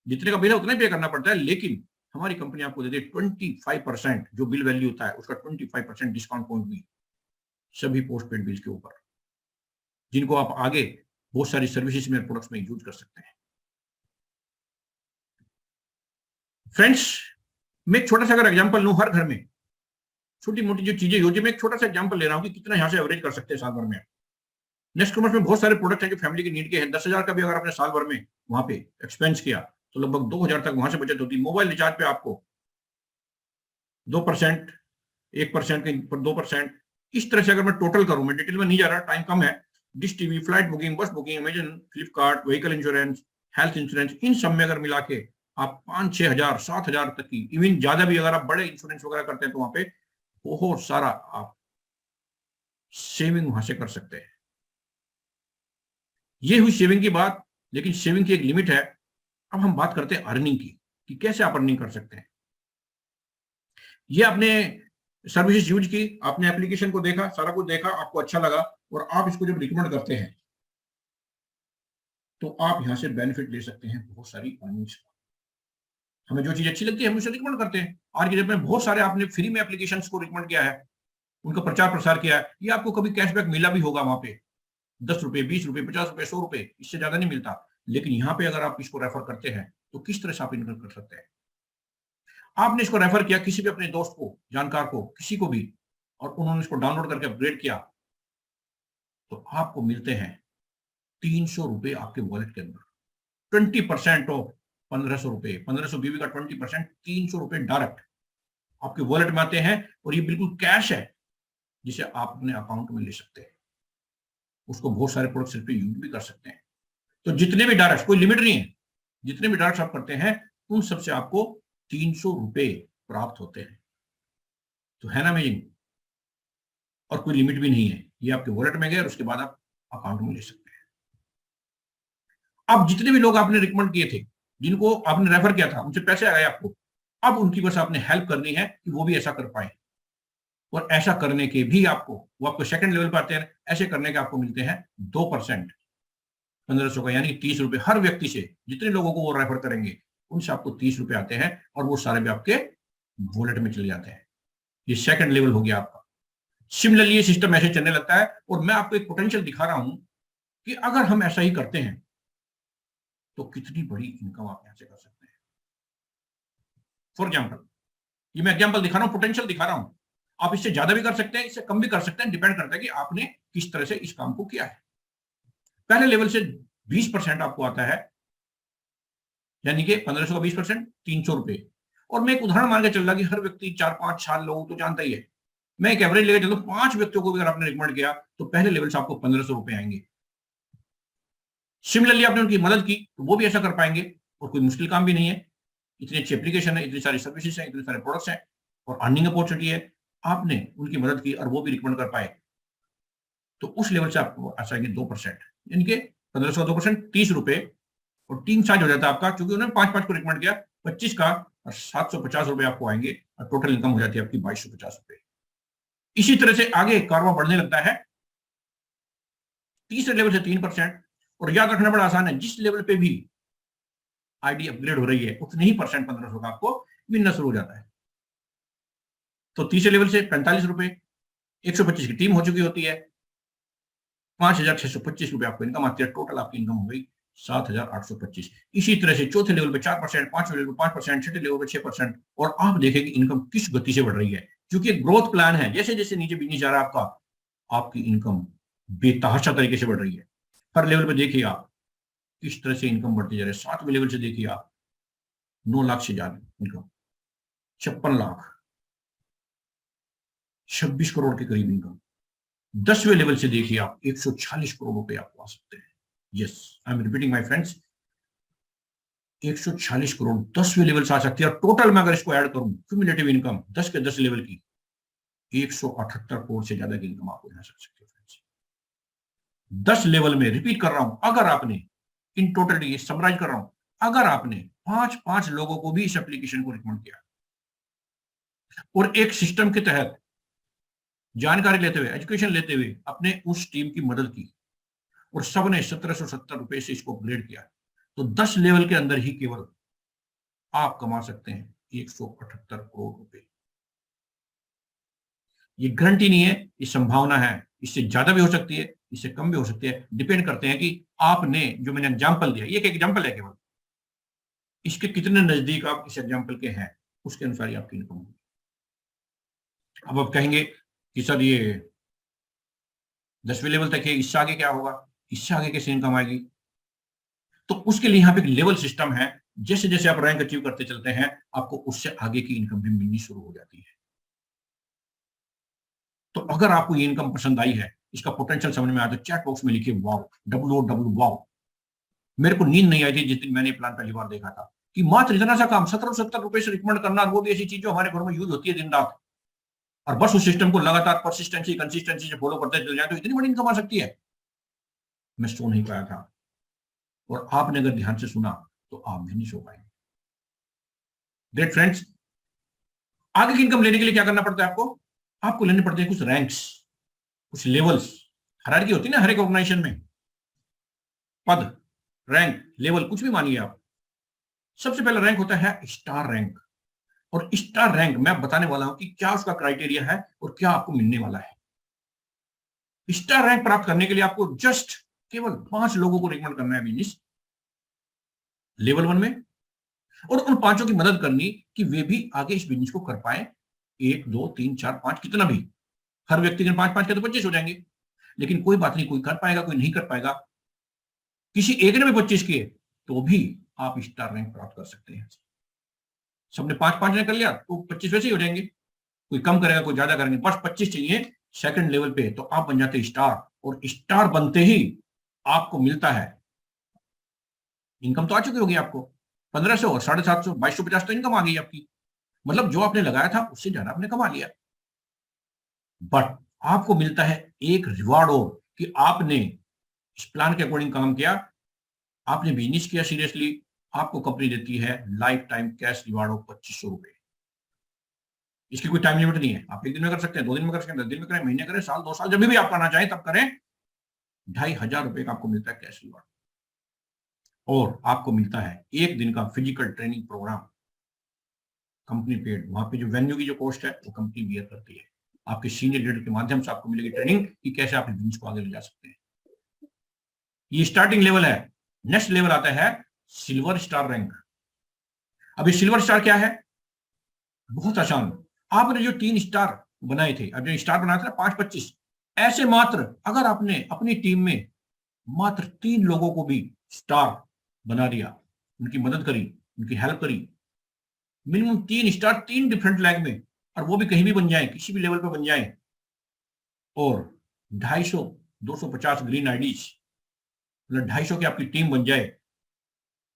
जितने का बिल है उतना ही पे करना पड़ता है, लेकिन हमारी कंपनी आपको देती है 25%, जो बिल वैल्यू होता है उसका 25% डिस्काउंट पॉइंट भी सभी पोस्टपेड बिल्स के ऊपर, जिनको आप आगे बहुत सारी सर्विसेज में, प्रोडक्ट्स में यूज कर सकते हैं। फ्रेंड्स, मैं एक छोटा सा अगर एग्जांपल लूं, हर घर में छोटी मोटी जो चीजें होती है, मैं एक छोटा सा एग्जांपल ले रहा हूं कि कितना यहां से एवरेज कर सकते हैं साल भर में। नेक्स्ट कॉमर्स में बहुत सारे प्रोडक्ट हैं जो फैमिली की नीड के हैं। 10,000 का भी अगर आपने साल भर में वहां पे एक्सपेंस किया तो लगभग 2,000 तक वहां से बचत होती है। मोबाइल रिचार्ज पे आपको 2%, 1% के पर 2%, इस तरह से अगर मैं टोटल करूं, मैं डिटेल में नहीं जा रहा, टाइम कम है। Dish TV, flight booking, bus booking, Amazon, Flipkart, vehicle insurance, health insurance, इन सब में अगर मिला के आप 5-6 हजार, 7,000 तक की, इवन ज्यादा भी अगर आप बड़े इंश्योरेंस वगैरह करते हैं तो वहां पे बहुत सारा आप सेविंग वहां से कर सकते हैं। ये हुई सेविंग की बात, लेकिन सेविंग की एक लिमिट है। अब हम बात करते हैं अर्निंग की, कि कैसे आप अर्निंग कर सकते हैं। ये आपने सर्विसेज यूज की, आपने एप्लीकेशन को देखा, सारा कुछ देखा, आपको अच्छा लगा, और आप इसको जब रिकमेंड करते हैं तो आप यहां से बेनिफिट ले सकते हैं बहुत सारी अर्निंग्स। हमें जो चीज अच्छी लगती है हम उसे रिकमेंड करते हैं। आज के डेट में बहुत सारे आपने फ्री में एप्लीकेशंस को रिकमेंड किया है, उनका प्रचार प्रसार किया है, ये आपको कभी कैशबैक मिला भी होगा वहां पे, 10 रुपए, 20 रुपए, 50 रुपए, 100 रुपए, इससे ज्यादा नहीं मिलता। लेकिन यहाँ पे अगर आप इसको रेफर करते हैं तो किस तरह से आप इनकम कर सकते हैं। आपने इसको रेफर किया किसी भी अपने दोस्त को, जानकार को, किसी को भी, और उन्होंने इसको डाउनलोड करके अपग्रेड किया, तो आपको मिलते हैं 300 रुपए आपके वॉलेट के अंदर। 20% ऑफ 1500 रुपए, 1500 बीबी का 20%, 300 रुपए डायरेक्ट आपके वॉलेट में आते हैं, और ये बिल्कुल कैश है जिसे आप अपने अकाउंट में ले सकते हैं। उसको बहुत सारे प्रोडक्ट्स पे यूज भी कर सकते हैं। तो जितने भी डायरेक्ट, कोई लिमिट नहीं है, जितने भी डायरेक्ट आप करते हैं उन सबसे आपको 300 रुपए प्राप्त होते हैं। तो है ना अमेजिंग, और कोई लिमिट भी नहीं है, ये आपके वॉलेट में गए और उसके बाद आप अकाउंट में ले सकते हैं। अब जितने भी लोग आपने रिकमेंड किए थे, जिनको आपने रेफर किया था, उनसे पैसे आए आपको, अब उनकी बस आपने हेल्प करनी है कि वो भी ऐसा कर पाए, और ऐसा करने के भी आपको, वो आपको सेकंड लेवल पर आते हैं, ऐसे करने के आपको मिलते हैं 2% 1500 का, यानी 30 रुपए हर व्यक्ति से, जितने लोगों को वो रेफर करेंगे उनसे आपको 30 रुपए आते हैं, और वो सारे भी आपके वॉलेट में चले जाते हैं। ये सेकंड लेवल हो गया आपका। सिमिलरली ये सिस्टम ऐसे चलने लगता है, और मैं आपको एक पोटेंशियल दिखा रहा हूं कि अगर हम ऐसा ही करते हैं तो कितनी बड़ी इनकम आप यहां से कर सकते हैं। फॉर एग्जाम्पल, ये मैं एग्जाम्पल दिखा रहा हूं, पोटेंशियल दिखा रहा हूं। आप इससे ज्यादा भी कर सकते हैं, इससे कम भी कर सकते हैं, डिपेंड करता है कि आपने किस तरह से इस काम को किया है। पहले लेवल से 20% आपको आता है, यानी कि 1500 का 20%, 300 रुपए। और मैं एक उदाहरण मान के चल रहा कि हर व्यक्ति 4-5 साल लोगों तो जानता ही है, मैं एक एवरेज लेकर चलता हूं, 5 व्यक्तियों को भी अगर आपने रिकमेंड किया तो पहले लेवल से आपको 1500 रुपए आएंगे। सिमिलरली आपने उनकी मदद की तो वो भी ऐसा कर पाएंगे, और कोई मुश्किल काम भी नहीं है। इतनी अच्छी एप्लीकेशन है, इतनी सारी सर्विसेज हैं, इतने सारे प्रोडक्ट्स हैं, और अर्निंग अपॉर्चुनिटी है। आपने उनकी मदद की और वो भी रिकमेंड कर पाए, तो उस लेवल से आपको आ जाएंगे 2%, यानी कि 1500 का 2%, 30 रुपए, और टीम चार्ज हो जाता है आपका, क्योंकि उन्होंने 5-5 को रिकमेंड किया, 25 का, और 750 रुपए आपको आएंगे, और टोटल इनकम हो जाती है आपकी 2250 रुपए। इसी तरह से आगे कारवां बढ़ने लगता है, तीसरे लेवल से 3%। और याद रखना बड़ा आसान है, जिस लेवल पे भी आईडी अपग्रेड हो रही है उतने ही परसेंट 1500 का आपको मिलना शुरू हो जाता है। तो तीसरे लेवल से 45 रुपए, 125 की टीम हो चुकी होती है, 5625 रुपए आपको इनकम आती है, टोटल आपकी इनकम हो गई 7825। इसी तरह से चौथे लेवल पे 4%, पांचवें लेवल पे 5%, छठे लेवल पे 6%, और आप देखें कि इनकम किस गति से बढ़ रही है, क्योंकि एक ग्रोथ प्लान है। जैसे जैसे नीचे बिजनेस जा रहा है आपका, आपकी इनकम बेतहाशा तरीके से बढ़ रही है। हर लेवल पे देखिए आप किस तरह से इनकम बढ़ती जा रही है। 7वें लेवल से देखिए आप 9 लाख से ज्यादा इनकम, 56 लाख, 26 करोड़ के करीब इनकम। 10वें लेवल से देखिए आप 140 करोड़ रुपए आपको आ सकते हैं। Yes, I am repeating my friends, 140 crore 10वें लेवल से आ सकती है। और टोटल में अगर इसको ऐड करूं, क्यूमुलेटिव इनकम 10 के 10 लेवल की 178 करोड़ से ज्यादा की इनकम आपको यहां से आ सकती है फ्रेंड्स। 10 लेवल में, रिपीट कर रहा हूं, अगर आपने इन टोटल, ये समराइज कर रहा हूं, अगर आपने 5-5 लोगों को भी इस एप्लीकेशन को रिकमेंड किया, और एक सिस्टम के तहत जानकारी लेते हुए, एजुकेशन लेते हुए अपने उस टीम की मदद की, और सबने 1770 रुपए से इसको अपग्रेड किया, तो 10 लेवल के अंदर ही केवल आप कमा सकते हैं 178 करोड़ रुपए। ये गारंटी नहीं है, ये संभावना है, इससे ज्यादा भी हो सकती है, इससे कम भी हो सकती है, डिपेंड करते हैं कि आपने, जो मैंने एग्जांपल दिया, ये एक एग्जांपल है केवल, इसके कितने नजदीक आप इस एग्जांपल के हैं, उसके अनुसार ही आपकी इनकम होगी। अब आप कहेंगे कि सर ये 10वें लेवल तक है, इससे आगे क्या होगा, इससे आगे कैसे इनकम आएगी? तो उसके लिए यहाँ पे एक लेवल सिस्टम है, जैसे जैसे आप रैंक अचीव करते चलते हैं, आपको उससे आगे की इनकम भी मिलनी शुरू हो जाती है। तो अगर आपको ये इनकम पसंद आई है, इसका पोटेंशियल समझ में आया, तो चैट बॉक्स में लिखिए वाओ, WOW वाओ। मेरे को नींद नहीं आई थी जिस दिन मैंने प्लान पहली बार देखा था, कि मात्र इतना सा काम 1770 रुपए से रिकमेंड करना, वो भी ऐसी चीज जो हमारे घर में यूज होती है दिन रात, और बस उस सिस्टम को लगातार परसिस्टेंसी कंसिस्टेंसी से फॉलो करते चले जाए तो इतनी बड़ी इनकम आ सकती है। मैं सो नहीं पाया था, और आपने अगर ध्यान से सुना तो आप भी नहीं सो पाएंगे। ग्रेट फ्रेंड्स, आगे की इनकम लेने के लिए क्या करना पड़ता है आपको? आपको लेने पड़ते हैं कुछ रैंक्स, कुछ लेवल्स। हायरार्की होती है ना हर एक ऑर्गेनाइजेशन में, पद, रैंक, लेवल, कुछ भी मानिए आप। सबसे पहला रैंक होता है स्टार रैंक, और स्टार रैंक मैं बताने वाला हूं कि क्या उसका क्राइटेरिया है और क्या आपको मिलने वाला है। स्टार रैंक प्राप्त करने के लिए आपको जस्ट केवल 5 लोगों को रिकमेंड करना है बिजनेस लेवल 1 में, और उन पांचों की मदद करनी कि वे भी आगे इस बिजनेस को कर पाए। 1 2 3 4 5 कितना भी, हर व्यक्ति के 5 5 के तो 25 हो जाएंगे, लेकिन कोई बात नहीं, कोई कर पाएगा कोई नहीं कर पाएगा। किसी एक ने भी 25 किए तो भी आप स्टार रैंक प्राप्त कर सकते हैं। सबने 5 5 ने कर लिया तो 25 वैसे ही हो जाएंगे, कोई कम करेगा कोई ज्यादा करेंगे, बस 25 चाहिए सेकंड लेवल पे तो आप बन जाते स्टार। और स्टार बनते ही आपको मिलता है, इनकम तो आ चुकी होगी आपको, 1500 और 750 2250 तो इनकम आ गई आपकी, मतलब जो आपने लगाया था उससे ज्यादा आपने कमा लिया। बट आपको मिलता है एक रिवार्ड और, कि आपने इस प्लान के अकॉर्डिंग काम किया, आपने बिजनेस किया सीरियसली, आपको कंपनी देती है life time cash reward of 2500 रुपए। इसकी कोई टाइम लिमिट नहीं है, आप 1 दिन में कर सकते हैं, 2 दिन में कर सकते हैं, 10 दिन में करें, महीने करें, साल 2 साल, जब भी आप करना चाहें तब करें। 2500 रुपए का आपको मिलता है कैश रिवार्ड। और आपको मिलता है 1 दिन का physical training programme, company paid. वहां पे जो वेन्यू की जो कॉस्ट है वो कंपनी बियर करती है। आपके सीनियर लीडर के माध्यम से आपको मिलेगी ट्रेनिंग कि कैसे आप बिजनेस को आगे ले जा सकते हैं। ये स्टार्टिंग लेवल है। नेक्स्ट लेवल आता है सिल्वर स्टार रैंक। अब ये सिल्वर स्टार क्या है? बहुत आसान। आपने जो 3 स्टार बनाए थे, अब जो स्टार बनाया था 5 25, ऐसे मात्र अगर आपने अपनी टीम में मात्र 3 लोगों को भी स्टार बना दिया, उनकी मदद करी, उनकी हेल्प करी, मिनिमम 3 स्टार 3 डिफरेंट लैंग में, और वो भी कहीं भी बन जाए, किसी भी लेवल पे बन जाए, और 250 250 ग्रीन आईडीज, मतलब 250 की आपकी टीम बन जाए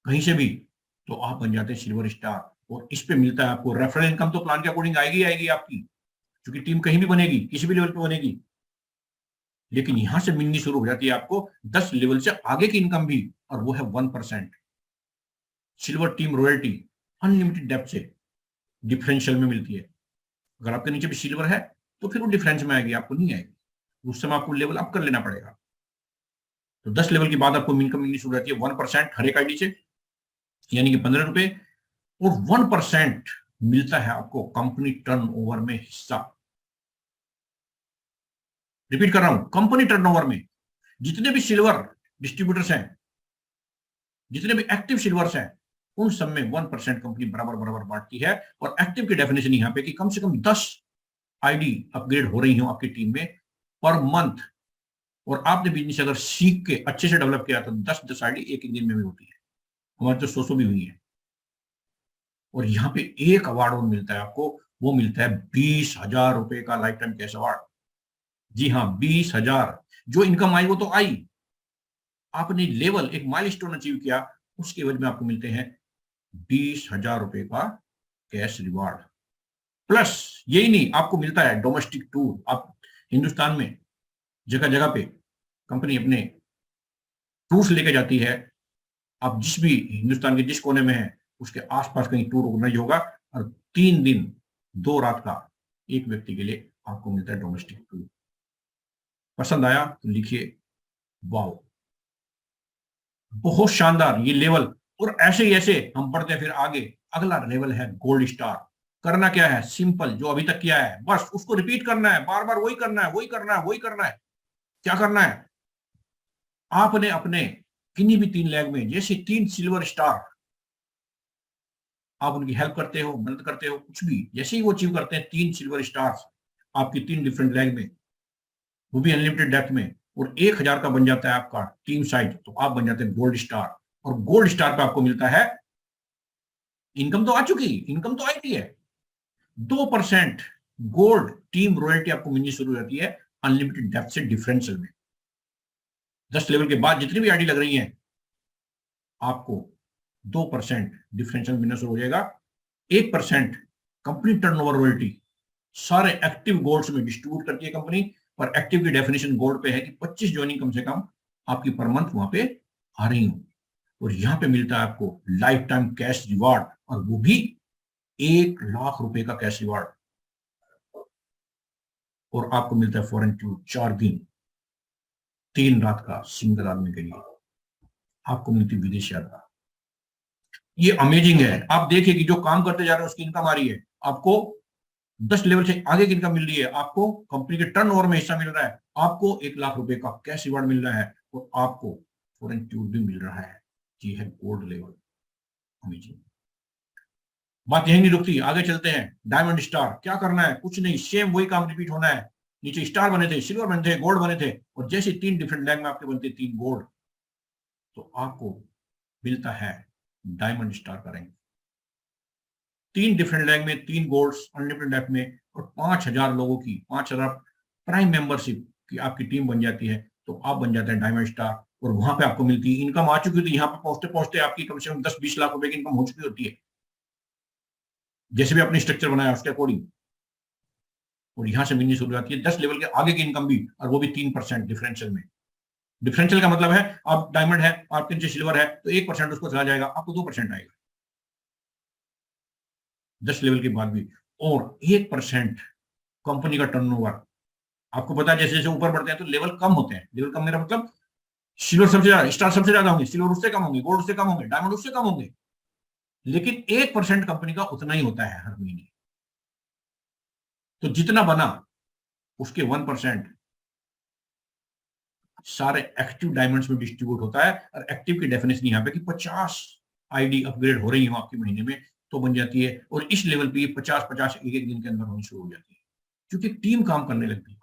कहीं से भी, तो आप बन जाते हैं सिल्वर स्टार। और इस पे मिलता है आपको रेफरल इनकम, तो प्लान के अकॉर्डिंग आएगी आएगी आपकी, क्योंकि टीम कहीं भी बनेगी, किसी भी लेवल पे बनेगी। लेकिन यहां से मिलनी शुरू हो जाती है आपको 10 लेवल से आगे की इनकम भी, और वो है 1%। Silver team royalty unlimited depth से डिफरेंशियल में मिलती है। अगर आपके नीचे भी सिल्वर है तो फिर वो डिफरेंस में आएगी, आपको नहीं आएगी, उस समय आपको लेवल अप कर लेना पड़ेगा। तो 10 लेवल के बाद आपको इनकम मिलनी शुरू होती है 1% हर एक आईडी से, यानी कि 15 रुपए। और 1% मिलता है आपको कंपनी टर्नओवर में हिस्सा। रिपीट कर रहा हूं, कंपनी टर्नओवर में जितने भी सिल्वर डिस्ट्रीब्यूटर्स हैं, जितने भी एक्टिव सिल्वर्स हैं, उन सब में 1% कंपनी बराबर बराबर बांटती है। और एक्टिव की डेफिनेशन यहां पे कि कम से कम 10 आईडी अपग्रेड हो रही हो आपकी टीम में पर मंथ। और आपने बिजनेस अगर सीख के अच्छे से डेवलप किया तो 10 आईडी एक एक दिन में भी होती है। हमारे तो 100 भी हुई है। और यहाँ पे एक अवार्ड और मिलता है आपको, वो मिलता है 20,000 रुपए का लाइफ टाइम कैश अवार्ड। जी हाँ, 20,000। जो इनकम आई वो तो आई, आपने लेवल एक माइलस्टोन अचीव किया, उसके एवज में आपको मिलते हैं 20,000 रुपए का कैश रिवार्ड। प्लस यही नहीं, आपको मिलता है डोमेस्टिक टूर। आप हिंदुस्तान में जगह जगह पे कंपनी अपने टूर्स लेके जाती है। आप जिस भी हिंदुस्तान के जिस कोने में है उसके आसपास कहीं टूर ऑर्गेनाइज होगा, और 3 दिन 2 रात का एक व्यक्ति के लिए आपको मिलता है डोमेस्टिक टूर। पसंद आया तो लिखिए वाओ, बहुत शानदार ये लेवल। और ऐसे ही ऐसे हम बढ़ते हैं फिर आगे। अगला लेवल है गोल्ड स्टार। करना क्या है? सिंपल, जो अभी तक किया है बस उसको रिपीट करना है, बार बार वही करना है, वही करना है, वही करना है। क्या करना है? आपने अपने किन्हीं भी 3 लैग में जैसे 3 सिल्वर स्टार, आप उनकी हेल्प करते हो, मदद करते हो, कुछ भी, जैसे ही वो अचीव करते हैं 3 सिल्वर स्टार्स आपकी 3 डिफरेंट लैग में, वो भी अनलिमिटेड डेप्थ में, और 1,000 का बन जाता है आपका टीम साइज, तो आप बन जाते हैं गोल्ड स्टार। और गोल्ड स्टार पे आपको मिलता है, इनकम तो आ चुकी, इनकम तो आई है, 2% गोल्ड टीम रॉयल्टी आपको मिलनी शुरू हो जाती है अनलिमिटेड डेप्थ से डिफरेंशियल में। 10 लेवल के बाद जितनी भी आईडी लग रही है आपको 2% डिफरेंशियल मिलना शुरू हो जाएगा। 1% कंपनी टर्नओवर रॉयल्टी सारे एक्टिव गोल्ड्स में डिस्ट्रीब्यूट करती है कंपनी। और एक्टिव की डेफिनेशन गोल्ड पे है कि 25 ज्वाइनिंग कम से कम आपकी पर मंथ वहां पे आ रही हो। और यहाँ पे मिलता है आपको लाइफ टाइम कैश रिवार्ड, और वो भी 1 लाख रुपए का कैश रिवार्ड। और आपको मिलता है फॉरेन टूर 4 दिन 3 रात का सिंगल आदमी के लिए, आपको मिलती विदेश यात्रा। ये अमेजिंग है। आप देखिए कि जो काम करते जा रहे हैं उसकी इनकम आ रही है, आपको 10 लेवल से आगे की इनकम मिल रही है, आपको कंपनी के टर्नओवर में हिस्सा मिल रहा है, आपको 1 लाख रुपए का कैश रिवार्ड मिल रहा है, और आपको फॉरेन टूर भी मिल रहा है। ये है गोल्ड लेवल। अमेजिंग। बात यही नहीं रुकती, आगे चलते हैं। डायमंड स्टार क्या करना है, कुछ नहीं, सेम वही काम रिपीट होना है। नीचे स्टार बने थे, सिल्वर बने थे, गोल्ड बने थे, और जैसे 3 डिफरेंट लैंग में आपके बनते 3 गोल्ड, तो आपको मिलता है डायमंड स्टार का रैंक। 3 डिफरेंट लैंग में 3 गोल्ड्स अनलिमिटेड डेप्थ में, और 5,000 लोगों की 5,000 प्राइम मेंबरशिप की आपकी टीम बन जाती है, तो आप बन जाते हैं डायमंड स्टार। और वहां पे आपको मिलती है इनकम आ चुकी होती है, यहाँ पे पहुंचते पहुंचते आपकी कम से कम 10-20 लाख रुपए की इनकम हो चुकी होती है, जैसे भी अपने स्ट्रक्चर बनाया उसके अकॉर्डिंग। और यहां से मिलनी शुरू होती है 10 लेवल के आगे की इनकम भी, और वो भी 3% डिफरेंशियल में। डिफरेंशियल का मतलब है आप डायमंड है, आपके नीचे सिल्वर है, तो 1% उसको चला जाएगा, आपको 2% आएगा 10 लेवल के बाद भी। और 1% कंपनी का टर्नओवर। आपको पता है जैसे जैसे ऊपर बढ़ते हैं तो लेवल कम होते हैं। लेवल कम मेरा मतलब सिल्वर सबसे ज्यादा, स्टार सबसे ज्यादा होंगे, सिल्वर उससे कम होंगे, गोल्ड उससे कम होंगे, डायमंड उससे कम होंगे, लेकिन 1% कंपनी का उतना ही होता है हर महीने। तो जितना बना उसके 1% सारे एक्टिव डायमंड्स में डिस्ट्रीब्यूट होता है। और एक्टिव की डेफिनेशन यहाँ पे कि 50 आईडी अपग्रेड हो रही हो आपके महीने में तो बन जाती है। और इस लेवल पे 50-50 एक एक दिन के अंदर होनी शुरू हो जाती है, क्योंकि टीम काम करने लगती है।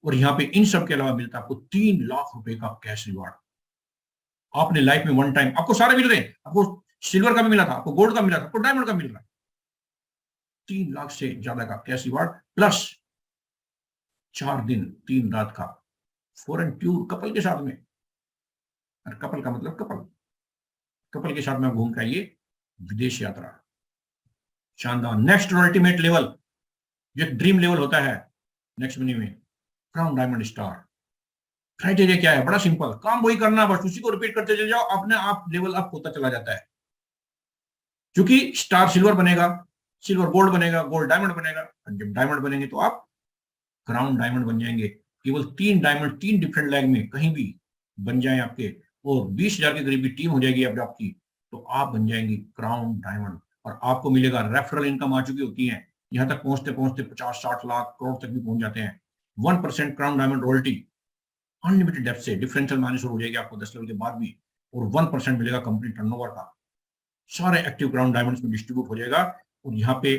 और यहाँ पे इन सब के अलावा मिलता है आपको 3 लाख रुपए का कैश रिवार्ड। आपने लाइफ में वन टाइम, आपको सारे मिल रहे हैं, आपको सिल्वर का भी मिला था, आपको गोल्ड का मिला था, आपको डायमंड का मिल रहा है, 3 लाख से ज्यादा का कैश रिवार्ड, प्लस 4 दिन 3 रात का फॉरेन टूर कपल के साथ में। और कपल का मतलब कपल, कपल के साथ में घूम के आइए, विदेश यात्रा, शानदार। नेक्स्ट और अल्टीमेट लेवल, जो ड्रीम लेवल होता है नेक्स्ट महीने में, क्राउन डायमंड स्टार। क्राइटेरिया क्या है, बड़ा सिंपल, काम वही करना, बस उसी को रिपीट करते चले जाओ, अपने आप लेवल अप होता चला जाता है। क्योंकि स्टार सिल्वर बनेगा, सिल्वर गोल्ड बनेगा, गोल्ड डायमंड बनेगा, और जब डायमंड बनेंगे तो आप क्राउन डायमंड बन जाएंगे। केवल 3 डायमंड 3 डिफरेंट लैग में कहीं भी बन जाए आपके, और 20,000 के करीब की टीम हो जाएगी अब आपकी, तो आप बन जाएंगे क्राउन डायमंड। और आपको मिलेगा रेफरल इनकम, आ चुकी होती है, यहां तक पहुंचते पहुंचते 50-60 लाख करोड़ तक भी पहुंच जाते हैं। 1% crown diamond royalty, unlimited depth से डिफरेंशियल माइनस हो जाएगी आपको 10 लेवल के बाद भी। और 1% मिलेगा कंपनी टर्नओवर का, सारे एक्टिव क्राउन डायमंड्स में डिस्ट्रीब्यूट हो जाएगा। और यहाँ पे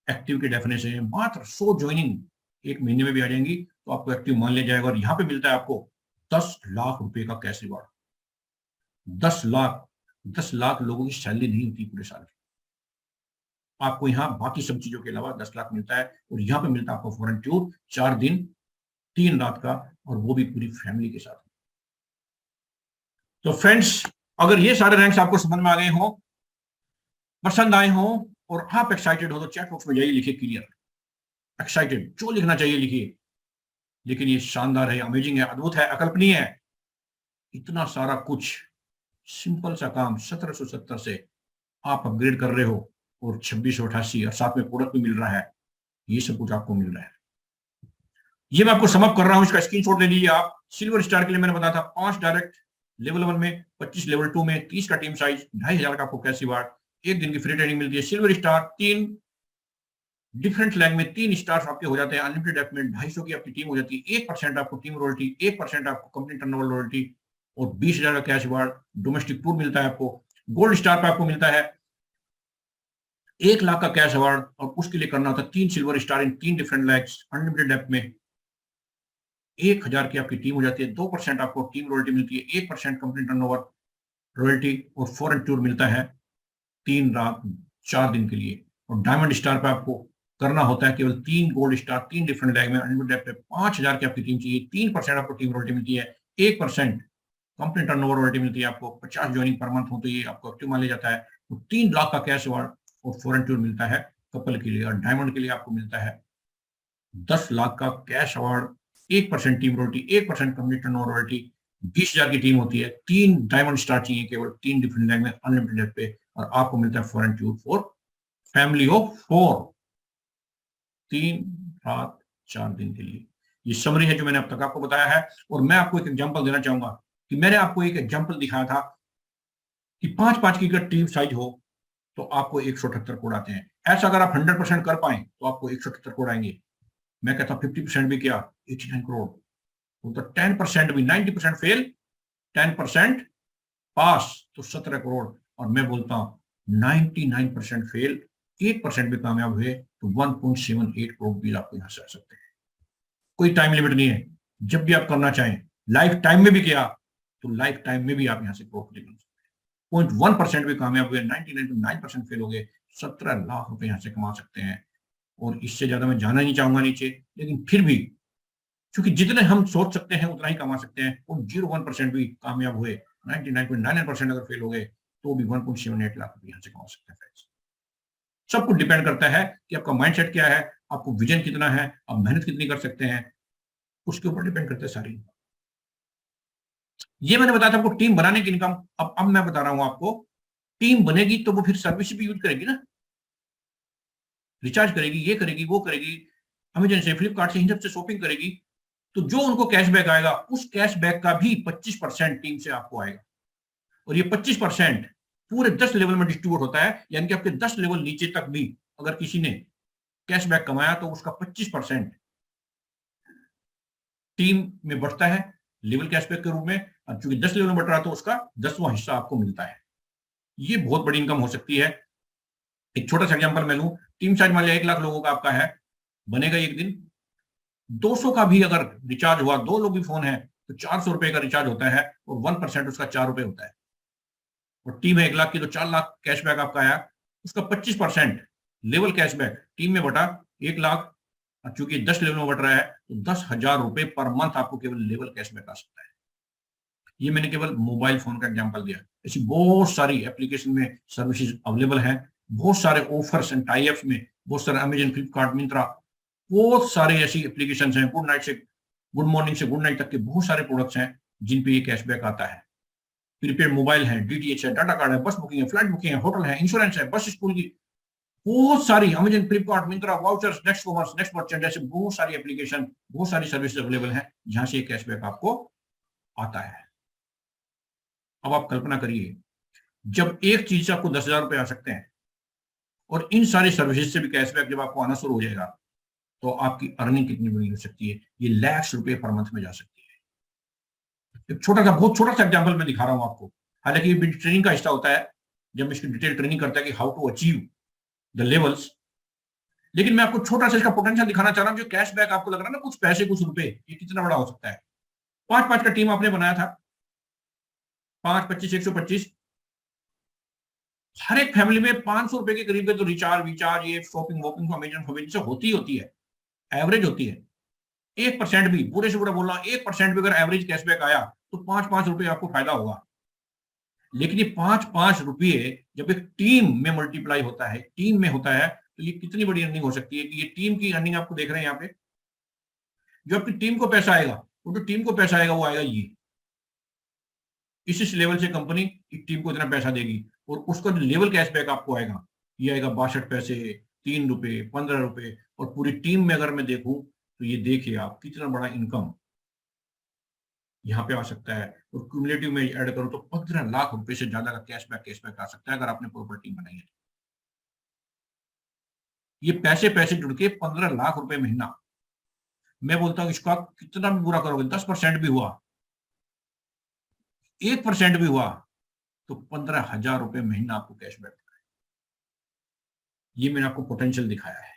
एक्टिव की डेफिनेशन है मात्र 100 ज्वाइनिंग एक महीने में भी आ जाएंगी तो आपको एक्टिव मान लिया जाएगा। और यहाँ पे मिलता है आपको 10 लाख रुपए का कैश रिवार्ड। 10 लाख, 10 लाख लोगों की सैलरी नहीं होती पूरे साल की। आपको यहाँ बाकी सब चीजों के अलावा 10 लाख मिलता है। और यहाँ पे मिलता है आपको फॉरेन टूर 4 दिन 3 रात का, और वो भी पूरी फैमिली के साथ। तो फ्रेंड्स, अगर ये सारे रैंक्स आपको समझ में आ गए हो, पसंद आए हो, और आप एक्साइटेड हो, तो चैट बॉक्स में जाइए, लिखिए क्लियर। एक्साइटेड जो लिखना चाहिए लिखिए। लेकिन ये शानदार है, अमेजिंग है, अद्भुत है, अकल्पनीय है। इतना सारा कुछ, सिंपल सा काम 1770 से आप अपग्रेड कर रहे हो, और 2688 और साथ में प्रोडक्ट भी मिल रहा है, ये सब कुछ आपको मिल रहा है। ये मैं आपको समअप कर रहा हूं, इसका स्क्रीनशॉट ले लीजिए आप। सिल्वर स्टार के लिए मैंने बताया था 5 डायरेक्ट, लेवल 1 में 25, लेवल 2 में 30 का टीम साइज, 2,500 का आपको कैश रिवार्ड, 1 दिन की फ्री ट्रेनिंग मिलती है। सिल्वर स्टार 3 डिफरेंट लैंग में 3 स्टार्स आपके हो जाते हैं, अनलिमिटेड डेप्थ में 250 की आपकी टीम हो जाती है। 1% आपको टीम रॉयल्टी, 1% आपको कंपनी टर्नओवर रॉयल्टी, और 20,000 का कैश रिवार्ड, डोमेस्टिक टूर मिलता है आपको। गोल्ड स्टार पे आपको मिलता है 1 लाख का कैश अवार्ड, और उसके लिए करना होता है 3 silver star in 3 different legs unlimited depth में। 1,000 की आपकी टीम हो जाती है, 2% आपको टीम रॉयल्टी मिलती है, 1% कंपनी टर्नओवर रॉयल्टी, और फॉरेन टूर मिलता है 3 रात 4 दिन के लिए। और डायमंड स्टार पे आपको करना होता है केवल 3 गोल्ड स्टार 3 डिफरेंट लैग में अनलिमिटेड पे, 5,000 की आपकी टीम चाहिए, 3% आपको टीम रॉयल्टी मिलती है, 1% कंपनी टर्नओवर रॉयल्टी मिलती है आपको। 50 ज्वाइनिंग पर मंथ हो तो ये आपको एक्टिव मान लिया जाता है। तो 3 लाख का कैश अवार्ड और फॉरेन टूर मिलता है कपल के लिए। और डायमंड के लिए आपको मिलता है 10 लाख का cash award, 1% team royalty, 1% company turnover royalty, 20,000 की टीम होती है, 3 डायमंड स्टार चाहिए केवल 3 डिफरेंट लैंग में अनलिमिटेड पे, और आपको मिलता है foreign tour for family of 4, 3 रात 4 दिन के लिए। ये समरी है जो मैंने अब तक आपको बताया है। और मैं आपको एक एग्जांपल देना चाहूंगा कि मैंने आपको एक एग्जांपल दिखाया था कि 5-5 की अगर टीम साइज हो तो आपको 178 कोड आते हैं। ऐसा अगर आप 100% कर पाए तो आपको 178 कोड आएंगे। मैं कहता हूं 50% भी क्या, 89 करोड़। तो 10% भी, 90% फेल, 10% पास, तो 17 करोड़। और मैं बोलता हूं 99% फेल, 1% भी कामयाब हुए तो 1.78 करोड़ रुपये आपको यहां से आ सकते हैं। कोई टाइम लिमिट नहीं है, जब भी आप करना चाहें, लाइफ टाइम में भी किया तो लाइफ टाइम में भी आप यहां से करोड़पति बन सकते हैं। 0.1% भी कामयाब हुए, 99% फेल हो गए, 17 लाख रुपए यहां से कमा सकते हैं। और इससे ज्यादा मैं जाना नहीं चाहूंगा नीचे, लेकिन फिर भी क्योंकि जितने हम सोच सकते हैं उतना ही कमा सकते हैं। और 0.1% भी कामयाब हुए, 99.99% अगर फेल हो गए तो भी 1.78 लाख रुपए यहां से कमा सकते हैं। सब कुछ डिपेंड करता है कि आपका माइंडसेट क्या है, आपको विजन कितना है, आप मेहनत कितनी कर सकते हैं, उसके ऊपर डिपेंड करते हैं सारी। ये मैंने बताया था आपको टीम बनाने की इनकम। अब मैं बता रहा हूं आपको, टीम बनेगी तो वो फिर सर्विस भी यूज करेगी ना, रिचार्ज करेगी, ये करेगी, वो करेगी, अमेजन से, फ्लिपकार्ट से, इन सब से शॉपिंग करेगी। तो जो उनको कैशबैक आएगा उस कैशबैक का भी 25% टीम से आपको आएगा। और ये 25% पूरे 10 लेवल में डिस्ट्रीब्यूट होता है, यानी कि आपके 10 लेवल नीचे तक भी अगर किसी ने कैशबैक कमाया तो उसका 25% टीम में बढ़ता है लेवल कैशबैक के रूप में। अब चूंकि 10 लेवल में बढ़ रहा है तो उसका 10वां हिस्सा आपको मिलता है। ये बहुत बड़ी इनकम हो सकती है। एक छोटा सा एग्जांपल मैं लूं, टीम साइज मान लिया 1 लाख लोगों का आपका है, बनेगा एक दिन 200 का भी अगर रिचार्ज हुआ, 2 लोग भी फोन है तो 400 रुपए का रिचार्ज होता है और 1% उसका 4 रुपए होता है। और टीम है 1 लाख की तो 4 लाख कैशबैक आपका आया, उसका 25% लेवल कैशबैक टीम में बटा 1 लाख, चूंकि 10 लेवल में बढ़ रहा है तो 10,000 रुपए पर मंथ आपको केवल लेवल कैशबैक आ सकता है। ये मैंने केवल मोबाइल फोन का एग्जांपल दिया, ऐसी बहुत सारी एप्लीकेशन में सर्विसेज अवेलेबल हैं, बहुत सारे ऑफर्स एंड टाई अप्स में, बहुत सारे अमेजन, फ्लिपकार्ट, मिंत्रा, बहुत सारे ऐसी एप्लीकेशन हैं, गुड नाइट से गुड मॉर्निंग से गुड नाइट तक के बहुत सारे प्रोडक्ट्स हैं जिन पे ये कैशबैक आता है। प्रीपेड मोबाइल है, डीटीएच है, डाटा कार्ड है, बस बुकिंग है, फ्लाइट बुकिंग है, होटल है, इंश्योरेंस है, बस स्कूल की, बहुत सारी Amazon, Flipkart, Myntra, vouchers, next commerce, next merchant, जैसे बहुत सारी एप्लीकेशन, बहुत सारी सर्विस अवेलेबल है जहां से ये कैशबैक आपको आता है। अब आप कल्पना करिए, जब एक चीज से आपको 10,000 रुपए आ सकते हैं और इन सारी सर्विसेज से भी कैशबैक जब आपको आना शुरू हो जाएगा तो आपकी अर्निंग कितनी बड़ी हो सकती है, ये लाख रुपए पर मंथ में जा सकती है। एक छोटा सा, बहुत छोटा सा एग्जांपल मैं दिखा रहा हूं आपको, हालांकि ये ट्रेनिंग का हिस्सा होता है जब इसकी डिटेल ट्रेनिंग करता है कि how to achieve the levels, लेकिन मैं आपको छोटा सा इसका पोटेंशियल दिखाना चाह रहा हूं। जो कैशबैक आपको लग रहा है ना, कुछ पैसे कुछ रुपए, ये कितना बड़ा हो सकता है। 5-5 का टीम आपने बनाया था, 5, 25, 125, हर एक फैमिली में 500 रुपए के करीब के तो रिचार्ज ये शॉपिंग वॉपिंग अमेजन से होती है, एवरेज होती है। 1% भी, पूरे से पूरा बोल रहा हूं, 1% भी अगर एवरेज कैशबैक आया तो 5-5 रुपए आपको फायदा होगा। लेकिन ये 5-5 रुपये जब एक टीम में मल्टीप्लाई होता है, टीम में होता है, तो ये कितनी बड़ी अर्निंग हो सकती है कि ये टीम की अर्निंग आपको देख रहे हैं यहाँ पे। जो आपकी टीम को पैसा आएगा, वो जो टीम को पैसा आएगा वो आएगा ये, इस लेवल से कंपनी टीम को इतना पैसा देगी और उसका जो लेवल कैशबैक आपको आएगा, ये आएगा 62 पैसे, 3 रुपए, 15 रुपए। और पूरी टीम में अगर मैं देखूं तो ये देखिए आप कितना बड़ा इनकम यहाँ पे आ सकता है। और क्यूमुलेटिव में ऐड करो तो 15 लाख रुपए से ज्यादा का कैशबैक आ सकता है अगर आपने प्रॉपर टीम बनाई है। ये पैसे पैसे जुड़ के 15 लाख रुपए महीना, मैं बोलता हूँ इसका कितना भी बुरा करोगे, 10% भी हुआ, 1% भी हुआ तो 15,000 रुपए महीना आपको कैशबैक। ये मैंने आपको पोटेंशियल दिखाया है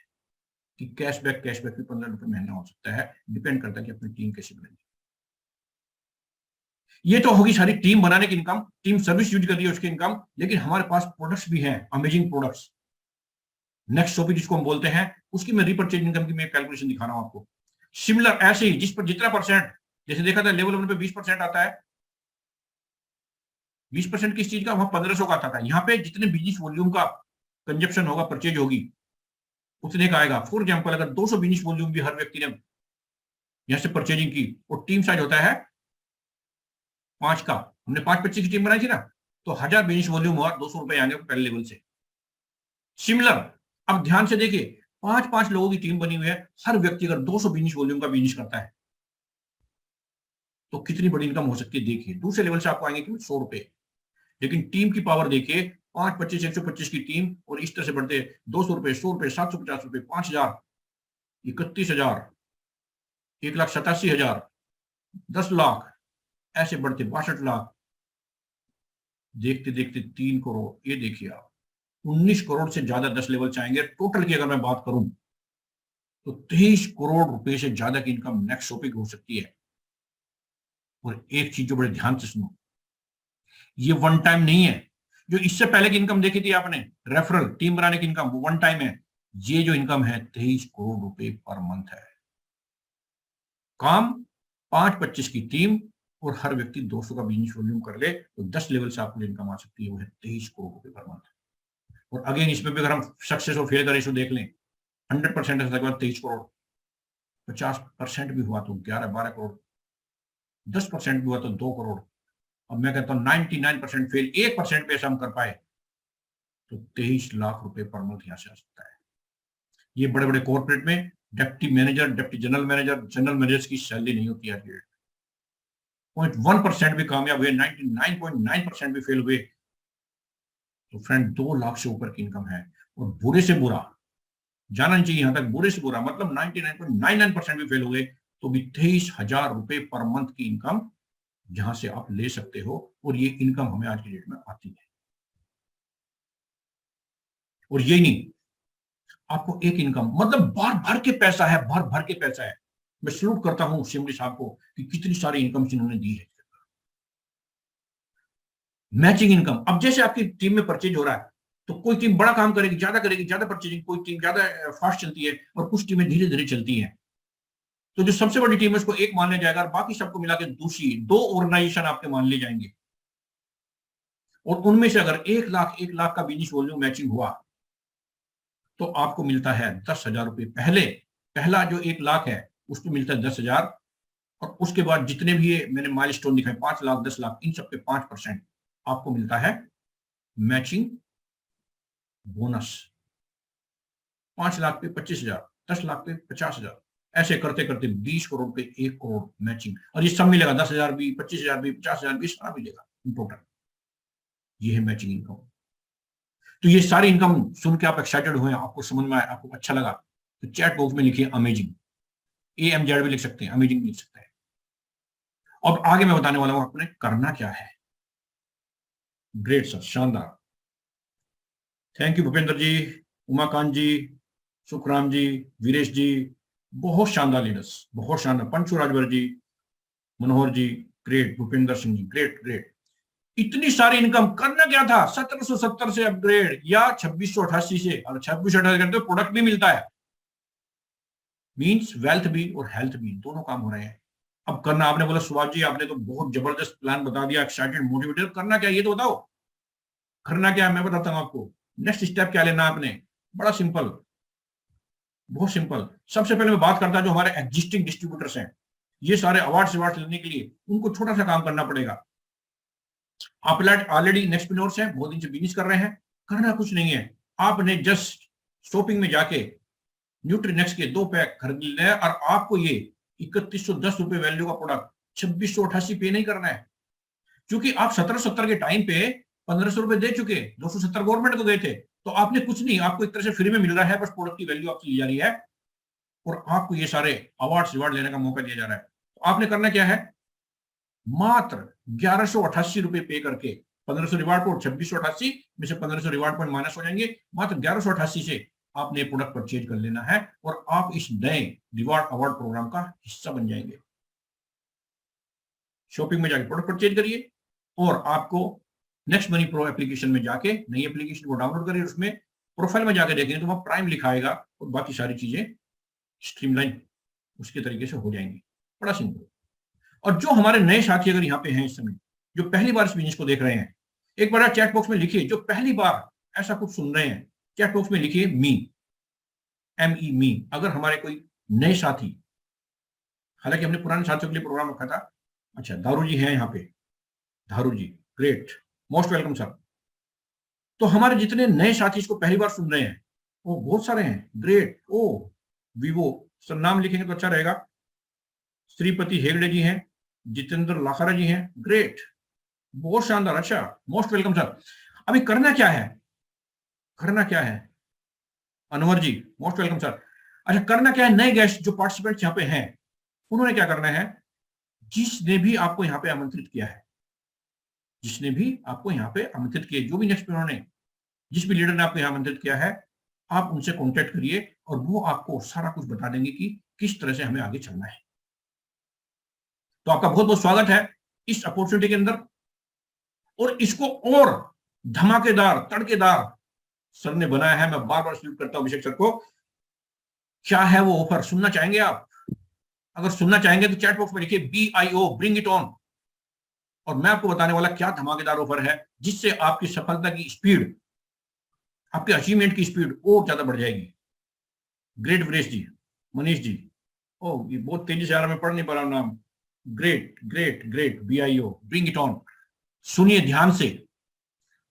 कि कैशबैक भी 15 रुपए महीना हो सकता है, डिपेंड करता है कि अपनी टीम कैसे बनेगी। ये तो होगी सारी टीम बनाने की इनकम, टीम सर्विस यूज कर रही है उसकी इनकम। लेकिन हमारे पास प्रोडक्ट्स भी हैं, अमेजिंग प्रोडक्ट्स, नेक्स्ट शॉपिंग जिसको हम बोलते हैं, उसकी मैं रिपर्चेज इनकम की मैं कैलकुलेशन दिखा रहा हूं आपको। सिमिलर ऐसे ही जिस पर जितना परसेंट, जैसे देखा था लेवल 1 पे 20% आता है, 20% किस चीज का, वहां 1500 का आता था। यहाँ पे जितने बिजनेस वॉल्यूम का कंजप्शन होगा, परचेज होगी, उतने का आएगा। फॉर एग्जाम्पल अगर 200 बिजनेस वॉल्यूम भी हर व्यक्ति ने यहां से परचेजिंग की और टीम साइज होता है 5 का, हमने 5-25 की टीम बनाई थी ना, तो 1000 बिजनेस वॉल्यूम हुआ, 200 रुपए आएंगे पहले लेवल से। सिमिलर, अब ध्यान से देखिए, 5-5 लोगों की टीम बनी हुई है, हर व्यक्ति अगर 200 बिजनेस वॉल्यूम का बिजनेस करता है तो कितनी बड़ी इनकम हो सकती है। देखिए दूसरे लेवल से आपको आएंगे कि 100 रुपए, लेकिन टीम की पावर देखिए, 5-25, 125 की टीम, और इस तरह से बढ़ते 200 रुपए, 100 रुपए, 750 रुपए, 5,000, 31,000, 1,87,000, 10 लाख, ऐसे बढ़ते 62 लाख, देखते देखते 3 करोड़। ये देखिए आप, 19 करोड़ से ज्यादा 10 लेवल से आएंगे। टोटल की अगर मैं बात करूं तो 23 करोड़ रुपए से ज्यादा की इनकम नेक्स्ट शॉपिंग हो सकती है। और एक चीज जो बड़े ध्यान से सुनो, ये वन टाइम नहीं है। जो इससे पहले की इनकम देखी थी आपने, रेफरल टीम बनाने की इनकम, वो वन टाइम है। ये जो इनकम है 23 करोड़ रुपए पर मंथ है। काम 5-25 की टीम और हर व्यक्ति 200 का बिजनेस वॉल्यूम कर ले तो 10 लेवल से आपको इनकम आ सकती है, वो है 23 करोड़ रुपए पर मंथ। और अगेन इसमें भी अगर हम सक्सेस और फेल का रेशो देख लें, 100% के बाद 23 करोड़, 50% भी हुआ तो 11-12 करोड़, 10% भी हुआ तो 2 करोड़। अब मैं कहता हूं 99% फेल, 1% पे ऐसा हम कर पाए तो 23 लाख रुपए पर मंथ यहां से आ सकता है। ये बड़े बड़े कॉर्पोरेट में deputy manager, deputy general manager, general manager की सैलरी नहीं होती है। 0.1% भी कामयाब हुए, 99.9% भी फेल हुए तो फ्रेंड 2 लाख से ऊपर की इनकम है। और बुरे से बुरा जानना चाहिए यहां तक, बुरे से बुरा मतलब 99.99% भी फेल हुए तो भी 23,000 रुपए पर मंथ की इनकम जहां से आप ले सकते हो। और ये इनकम हमें आज की डेट में आती है। और ये नहीं, आपको एक इनकम मतलब भर भर के पैसा है, भर भर के पैसा है। मैं सलूट करता हूं शिमली साहब को कि कितनी सारी इनकम इन्होंने दी है। मैचिंग इनकम, अब जैसे आपकी टीम में परचेज हो रहा है तो कोई टीम बड़ा काम करेगी, ज्यादा परचेजिंग, कोई टीम ज्यादा फास्ट चलती है और कुछ टीमें धीरे धीरे चलती हैं। तो जो सबसे बड़ी टीम है उसको एक मान लिया जाएगा और बाकी सबको मिला के दूसरी 2 ऑर्गेनाइजेशन आपके मान लिए जाएंगे। और उनमें से अगर 1 लाख का बिजनेस वॉल्यूम मैचिंग हुआ तो आपको मिलता है 10,000 रुपए। पहला जो 1 लाख है उसको मिलता है 10,000। और उसके बाद जितने भी ये मैंने माइलस्टोन दिखाए, 5 लाख, 10 लाख, इन सब पे 5% आपको मिलता है मैचिंग बोनस। 5 लाख पे 25,000, 10 लाख पे 50,000, ऐसे करते करते 20 करोड़ पे 1 करोड़ मैचिंग। और ये सब मिलेगा, 10,000 भी, 25,000 भी, 50,000 भी, सारा मिलेगा इन टोटल। ये है मैचिंग इनकम। तो ये सारी इनकम सुन के आप एक्साइटेड हुए, आपको समझ में आया, आपको अच्छा लगा तो चैट बॉक्स में लिखिए अमेजिंग। AMZ भी लिख सकते हैं, अमेजिंग भी लिख सकते हैं। अब आगे मैं बताने वाला हूं आपने करना क्या है। ग्रेट सर, शानदार, थैंक यू भूपेंद्र जी, उमाकांत जी, सुखराम जी, वीरेश जी, बहुत शानदार लीडर्स, बहुत शानदार। पंचू राजभर जी, मनोहर जी, great. Bhupendra Singh ji, great great. इतनी सारी इनकम, करना क्या था? 1770 से अपग्रेड या 2688 से। और 2688 करते हो प्रोडक्ट भी मिलता है, मींस वेल्थ भी और हेल्थ भी, दोनों काम हो रहे हैं। अब करना, आपने बोला सुभाष जी आपने तो बहुत जबरदस्त प्लान बता दिया, एक्साइटेड, मोटिवेटेड, करना क्या ये तो बताओ। करना क्या है मैं बताता हूं आपको। नेक्स्ट स्टेप क्या लेना है आपने, बड़ा सिंपल, बहुत सिंपल। सबसे पहले मैं बात करता हूं जो हमारे एग्जिस्टिंग डिस्ट्रीब्यूटर्स हैं, ये सारे अवार्ड लेने के लिए उनको छोटा सा काम करना पड़ेगा। आप ऑलरेडी नेक्स्टप्रेन्योर्स हैं, बहुत दिन से बिजनेस कर रहे हैं, करना कुछ नहीं है। आपने जस्ट शॉपिंग में जाके न्यूट्रीनेक्स के 2 पैक खरीद लेना है और आपको ये 3110 रुपए वैल्यू का प्रोडक्ट 2688 पे नहीं करना है। क्योंकि आप 1770 के टाइम पे 1500 रुपए दे चुके, 270 गवर्नमेंट को गए थे, तो आपने कुछ नहीं, आपको एक तरह से फ्री में मिल रहा है, बस प्रोडक्ट की वैल्यू आपसे ली जा रही है और आपको ये सारे अवार्ड लेने का मौका दिया जा रहा है। तो आपने करना क्या है, मात्र 1188 रुपए पे करके, 1500 रिवार्ड पॉइंट, 2688 में से 1500 रिवार्ड पॉइंट माइनस हो जाएंगे, मात्र 1188 से आपने प्रोडक्ट परचेज कर लेना है और आप इस नए रिवार्ड अवार्ड प्रोग्राम का हिस्सा बन जाएंगे। शॉपिंग में जाके प्रोडक्ट परचेज करिए और आपको नेक्स्ट मनी प्रो एप्लीकेशन में जाके नई एप्लीकेशन को डाउनलोड करिए, उसमें प्रोफाइल में जाके देखेंगे तो वहां प्राइम लिखा आएगा और बाकी सारी चीजें स्ट्रीमलाइन उसके तरीके से हो जाएंगी, बड़ा सिंपल। और जो हमारे नए साथी अगर यहाँ पे हैं इस समय, जो पहली बार इस बिजनेस को देख रहे हैं, एक बार चैट बॉक्स में लिखिए, जो पहली बार ऐसा कुछ सुन रहे हैं, चैट बॉक्स में लिखिए मी, ME मी। अगर हमारे कोई नए साथी, हालांकि हमने पुराने साथियों के लिए प्रोग्राम रखा था। अच्छा, दारू जी हैं यहाँ पे, धारू जी, ग्रेट, मोस्ट वेलकम सर। तो हमारे जितने नए साथी इसको पहली बार सुन रहे हैं वो बहुत सारे हैं, ग्रेट। ओ विवो सर, नाम लिखेंगे तो अच्छा रहेगा। श्रीपति हेगड़े जी हैं, जितेंद्र लाखारा जी हैं, ग्रेट, बहुत शानदार, अच्छा, मोस्ट वेलकम सर। अभी करना क्या है, करना क्या है, अनवर जी मोस्ट वेलकम सर। अच्छा, करना क्या है, नए गेस्ट जो पार्टिसिपेंट्स यहाँ पे हैं उन्होंने क्या करना है, जिसने भी आपको यहाँ पे आमंत्रित किया है, जिसने भी आपको यहाँ पे आमंत्रित किया, जो भी नेक्स्ट उन्होंने जिस भी लीडर ने आपको यहाँ आमंत्रित किया है, आप उनसे कांटेक्ट करिए और वो आपको सारा कुछ बता देंगे कि किस तरह से हमें आगे चलना है। तो आपका बहुत बहुत स्वागत है इस अपॉर्चुनिटी के अंदर, और इसको और धमाकेदार, तड़केदार सर ने बनाया है। मैं बार बार सल्यूट करता हूं अभिषेक सर को। क्या है वो ऑफर, सुनना चाहेंगे आप? अगर सुनना चाहेंगे तो चैट बॉक्स में लिखिए BIO, ब्रिंग इट ऑन, और मैं आपको बताने वाला क्या धमाकेदार ऑफर है जिससे आपकी सफलता की स्पीड, आपके अचीवमेंट की स्पीड और ज्यादा बढ़ जाएगी। ग्रेट वीरेश जी, मनीष जी, ओ ये बहुत तेजी से आ रहा, मैं पढ़ नहीं पा रहा हूं नाम। Great great great, BIO, bring it on. सुनिए ध्यान से,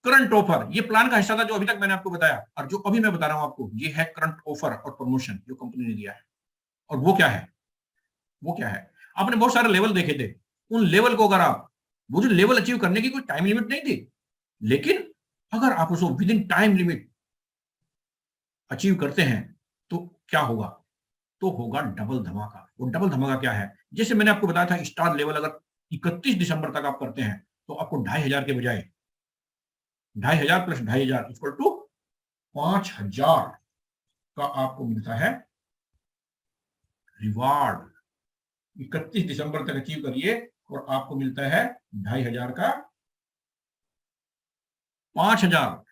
करंट ऑफर, ये प्लान का हिस्सा था जो अभी तक मैंने आपको बताया, और जो अभी मैं बता रहा हूं आपको, ये है करंट ऑफर और प्रमोशन जो कंपनी ने दिया है। और वो क्या है? वो क्या है? आपने बहुत सारे लेवल देखे थे, उन लेवल को अगर आप, वो जो लेवल अचीव करने की कोई टाइम लिमिट नहीं थी, लेकिन अगर आप उसको with in time limit achieve करते हैं तो क्या होगा? तो होगा डबल धमाका। वो डबल धमाका क्या है? जैसे मैंने आपको बताया था, स्टार लेवल अगर 31 दिसंबर तक आप करते हैं तो आपको 2,500 के बजाय 2,500 प्लस 2,500 इक्वल टू 5,000 का आपको मिलता है रिवार्ड। 31 दिसंबर तक अचीव करिए और आपको मिलता है 2,500 का 5,000।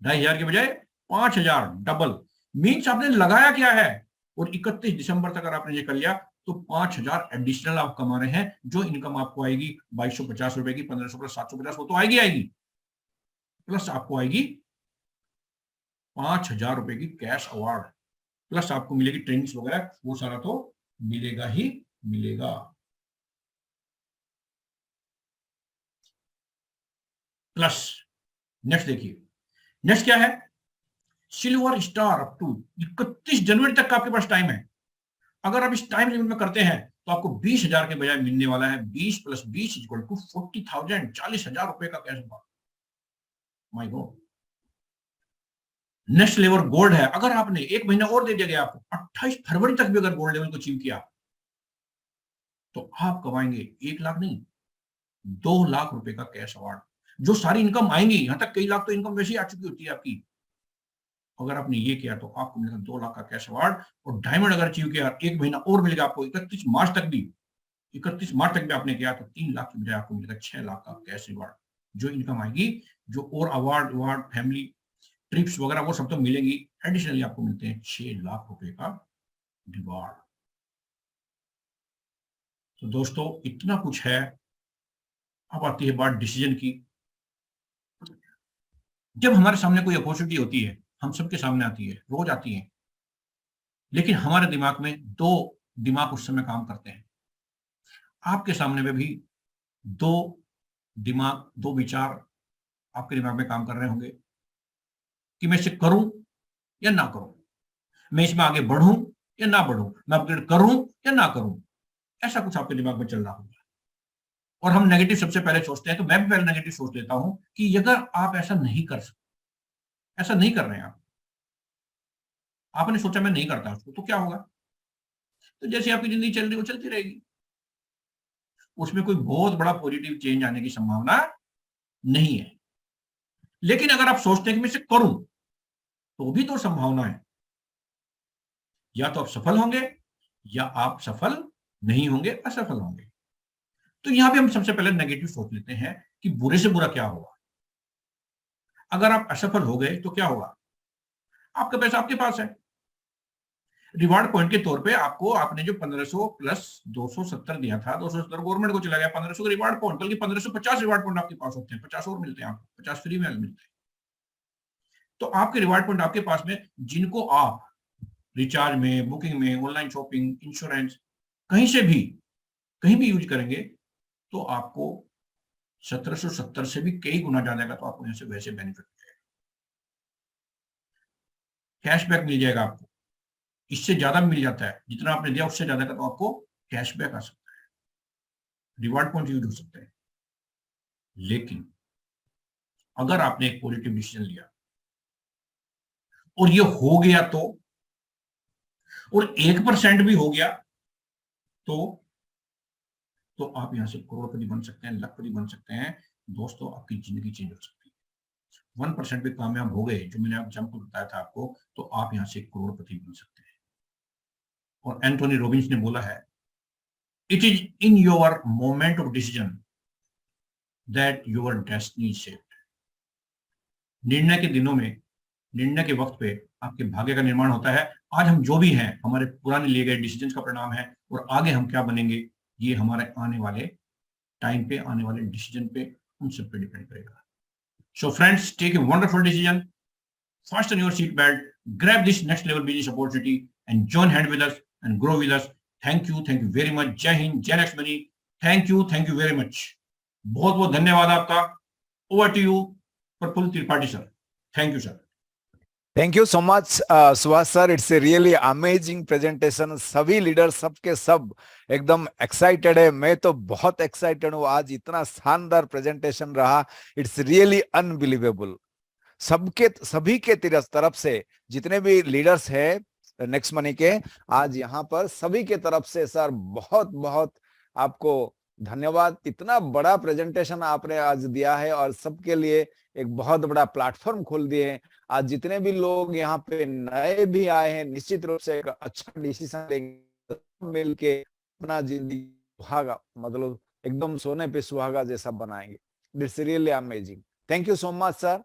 2,500 के बजाय 5,000, डबल। मीन्स आपने लगाया क्या है, और 31 दिसंबर तक अगर आपने ये कर लिया तो 5,000 एडिशनल आप कमा रहे हैं। जो इनकम आपको आएगी 2,250 रुपए की, 1,500 प्लस 750, वो तो आएगी आएगी, प्लस आपको आएगी 5,000 रुपए की कैश अवार्ड, प्लस आपको मिलेगी ट्रेनिंग्स वगैरह, वो सारा तो मिलेगा ही मिलेगा। प्लस नेक्स्ट देखिए, नेक्स्ट क्या है? सिल्वर स्टार अप टू 31 जनवरी तक का आपके पास टाइम है। अगर आप इस टाइम लिमिट में करते हैं तो आपको 20,000 के बजाय मिलने वाला है 20 प्लस 20 इक्वल टू 40,000, 40,000 रुपए का cash award. My God. Next level gold है। अगर आपने एक महीना और दे दिया गया आपको, 28 फरवरी तक भी अगर गोल्ड लेवल को अचीव किया तो आप कमाएंगे 1 लाख नहीं, 2 लाख रुपए का कैश अवार्ड। जो सारी इनकम आएंगी, यहां तक कई लाख तो इनकम वैसे ही आ चुकी होती है आपकी, अगर आपने ये किया तो आपको मिलेगा 2 लाख का कैश अवार्ड। और डायमंड अगर अचीव किया, 1 महीना और मिलेगा आपको, 31 मार्च तक भी, 31 मार्च तक भी आपने किया तो 3 लाख की बजाय आपको मिलेगा 6 लाख का कैश रिवार्ड। जो इनकम आएगी, जो और अवार्ड अवार्ड, फैमिली ट्रिप्स वगैरह वो सब तो मिलेंगी, एडिशनली आपको मिलते हैं 6 लाख रुपए का रिवार्ड। तो दोस्तों इतना कुछ है। अब आती है बात डिसीजन की। जब हमारे सामने कोई अपॉर्चुनिटी होती है, हम सबके सामने आती है, रोज आती है, लेकिन हमारे दिमाग में दो दिमाग उस समय काम करते हैं। आपके सामने में भी दो दिमाग, दो विचार आपके दिमाग में काम कर रहे होंगे कि मैं इसे करूं या ना करूं, मैं इसमें आगे बढ़ूं या ना बढ़ूं, मैं अपग्रेड करूं या ना करूं। ऐसा कुछ आपके दिमाग में चल रहा होगा और हम नेगेटिव सबसे पहले सोचते हैं। तो मैं भी पहले नेगेटिव सोच लेता हूं कि अगर आप ऐसा नहीं कर सकते, ऐसा नहीं कर रहे हैं आप, आपने सोचा मैं नहीं करता उसको, तो क्या होगा? तो जैसे आपकी जिंदगी चल रही है वो चलती रहेगी, उसमें कोई बहुत बड़ा पॉजिटिव चेंज आने की संभावना नहीं है। लेकिन अगर आप सोचते हैं कि मैं इसे करूं, तो भी तो संभावना है, या तो आप सफल होंगे या आप सफल नहीं होंगे, असफल होंगे। तो यहां पे हम सबसे पहले नेगेटिव सोच लेते हैं कि बुरे से बुरा क्या होगा। अगर आप असफल हो गए तो क्या होगा? आपका पैसा आपके पास है, रिवार्ड पॉइंट के तौर पे आपको, आपने जो 1500 प्लस 270 दिया था, 270 गवर्नमेंट को चला गया, 1500 का रिवार्ड पॉइंट, बल्कि 1550 रिवार्ड पॉइंट आपके पास होते हैं, 50 और मिलते हैं आपको, 50 फ्री में मिलते हैं। तो आपके रिवार्ड पॉइंट आपके पास में, जिनको आप रिचार्ज में, बुकिंग में, ऑनलाइन शॉपिंग, इंश्योरेंस, कहीं से भी, कहीं भी यूज करेंगे तो आपको 1770 से भी कई गुना ज्यादा का तो आपको यहाँ से वैसे बेनिफिट मिलेगा, कैशबैक मिल जाएगा आपको। इससे ज्यादा मिल जाता है, जितना आपने दिया उससे ज्यादा का तो आपको कैशबैक आ सकता है, रिवार्ड पॉइंट यूज हो सकते हैं। लेकिन अगर आपने एक पॉजिटिव डिसीजन लिया और ये हो गया और 1% भी हो गया तो आप यहां से करोड़पति बन सकते हैं, लखपति बन सकते हैं। दोस्तों आपकी जिंदगी चेंज हो सकती है। 1% पे कामयाब हो गए, जो मैंने आप एग्जाम्पल बताया था आपको, तो आप यहाँ से करोड़पति बन सकते हैं। और एंथोनी रॉबिन्स ने बोला है, it is in your moment of decision that your destiny is shaped. निर्णय के दिनों में, निर्णय के वक्त पे आपके भाग्य का निर्माण होता है। आज हम जो भी हैं, हमारे पुराने लिए गए डिसीजन का परिणाम है, और आगे हम क्या बनेंगे, ये हमारे आने वाले टाइम पे, आने वाले डिसीजन पे, उन सब पे डिपेंड करेगा। So friends, take a wonderful decision, fasten your seat belt, grab this next level business opportunity and join hand with us and grow with us. Thank you very much. Jai Hind, Jai Lakshmani. Thank you very much. बहुत बहुत धन्यवाद आपका। Over to you, Prafulla Tripathi sir. Thank you, sir. Thank you so much Subhash sir, it's a really amazing presentation. सभी leader सबके सब एकदम excited है, मैं तो बहुत एक्साइटेड हूँ। आज इतना शानदार प्रेजेंटेशन रहा, इट्स रियली अनबिलीवेबल। सभी के तरफ से जितने भी लीडर्स है नेक्स्ट मनी के, आज यहाँ पर सभी के तरफ से सर बहुत बहुत आपको धन्यवाद। इतना बड़ा प्रेजेंटेशन आपने आज दिया है और सबके लिए एक बहुत बड़ा प्लेटफॉर्म खोल दिए। आज जितने भी लोग यहाँ पे नए भी आए हैं, निश्चित रूप से एक अच्छा डिसीजन लेंगे, मिलके अपना जिंदगी सुहागा, मतलब एकदम सोने पे सुहागा जैसा बनाएंगे। It's really amazing. Thank you so much sir.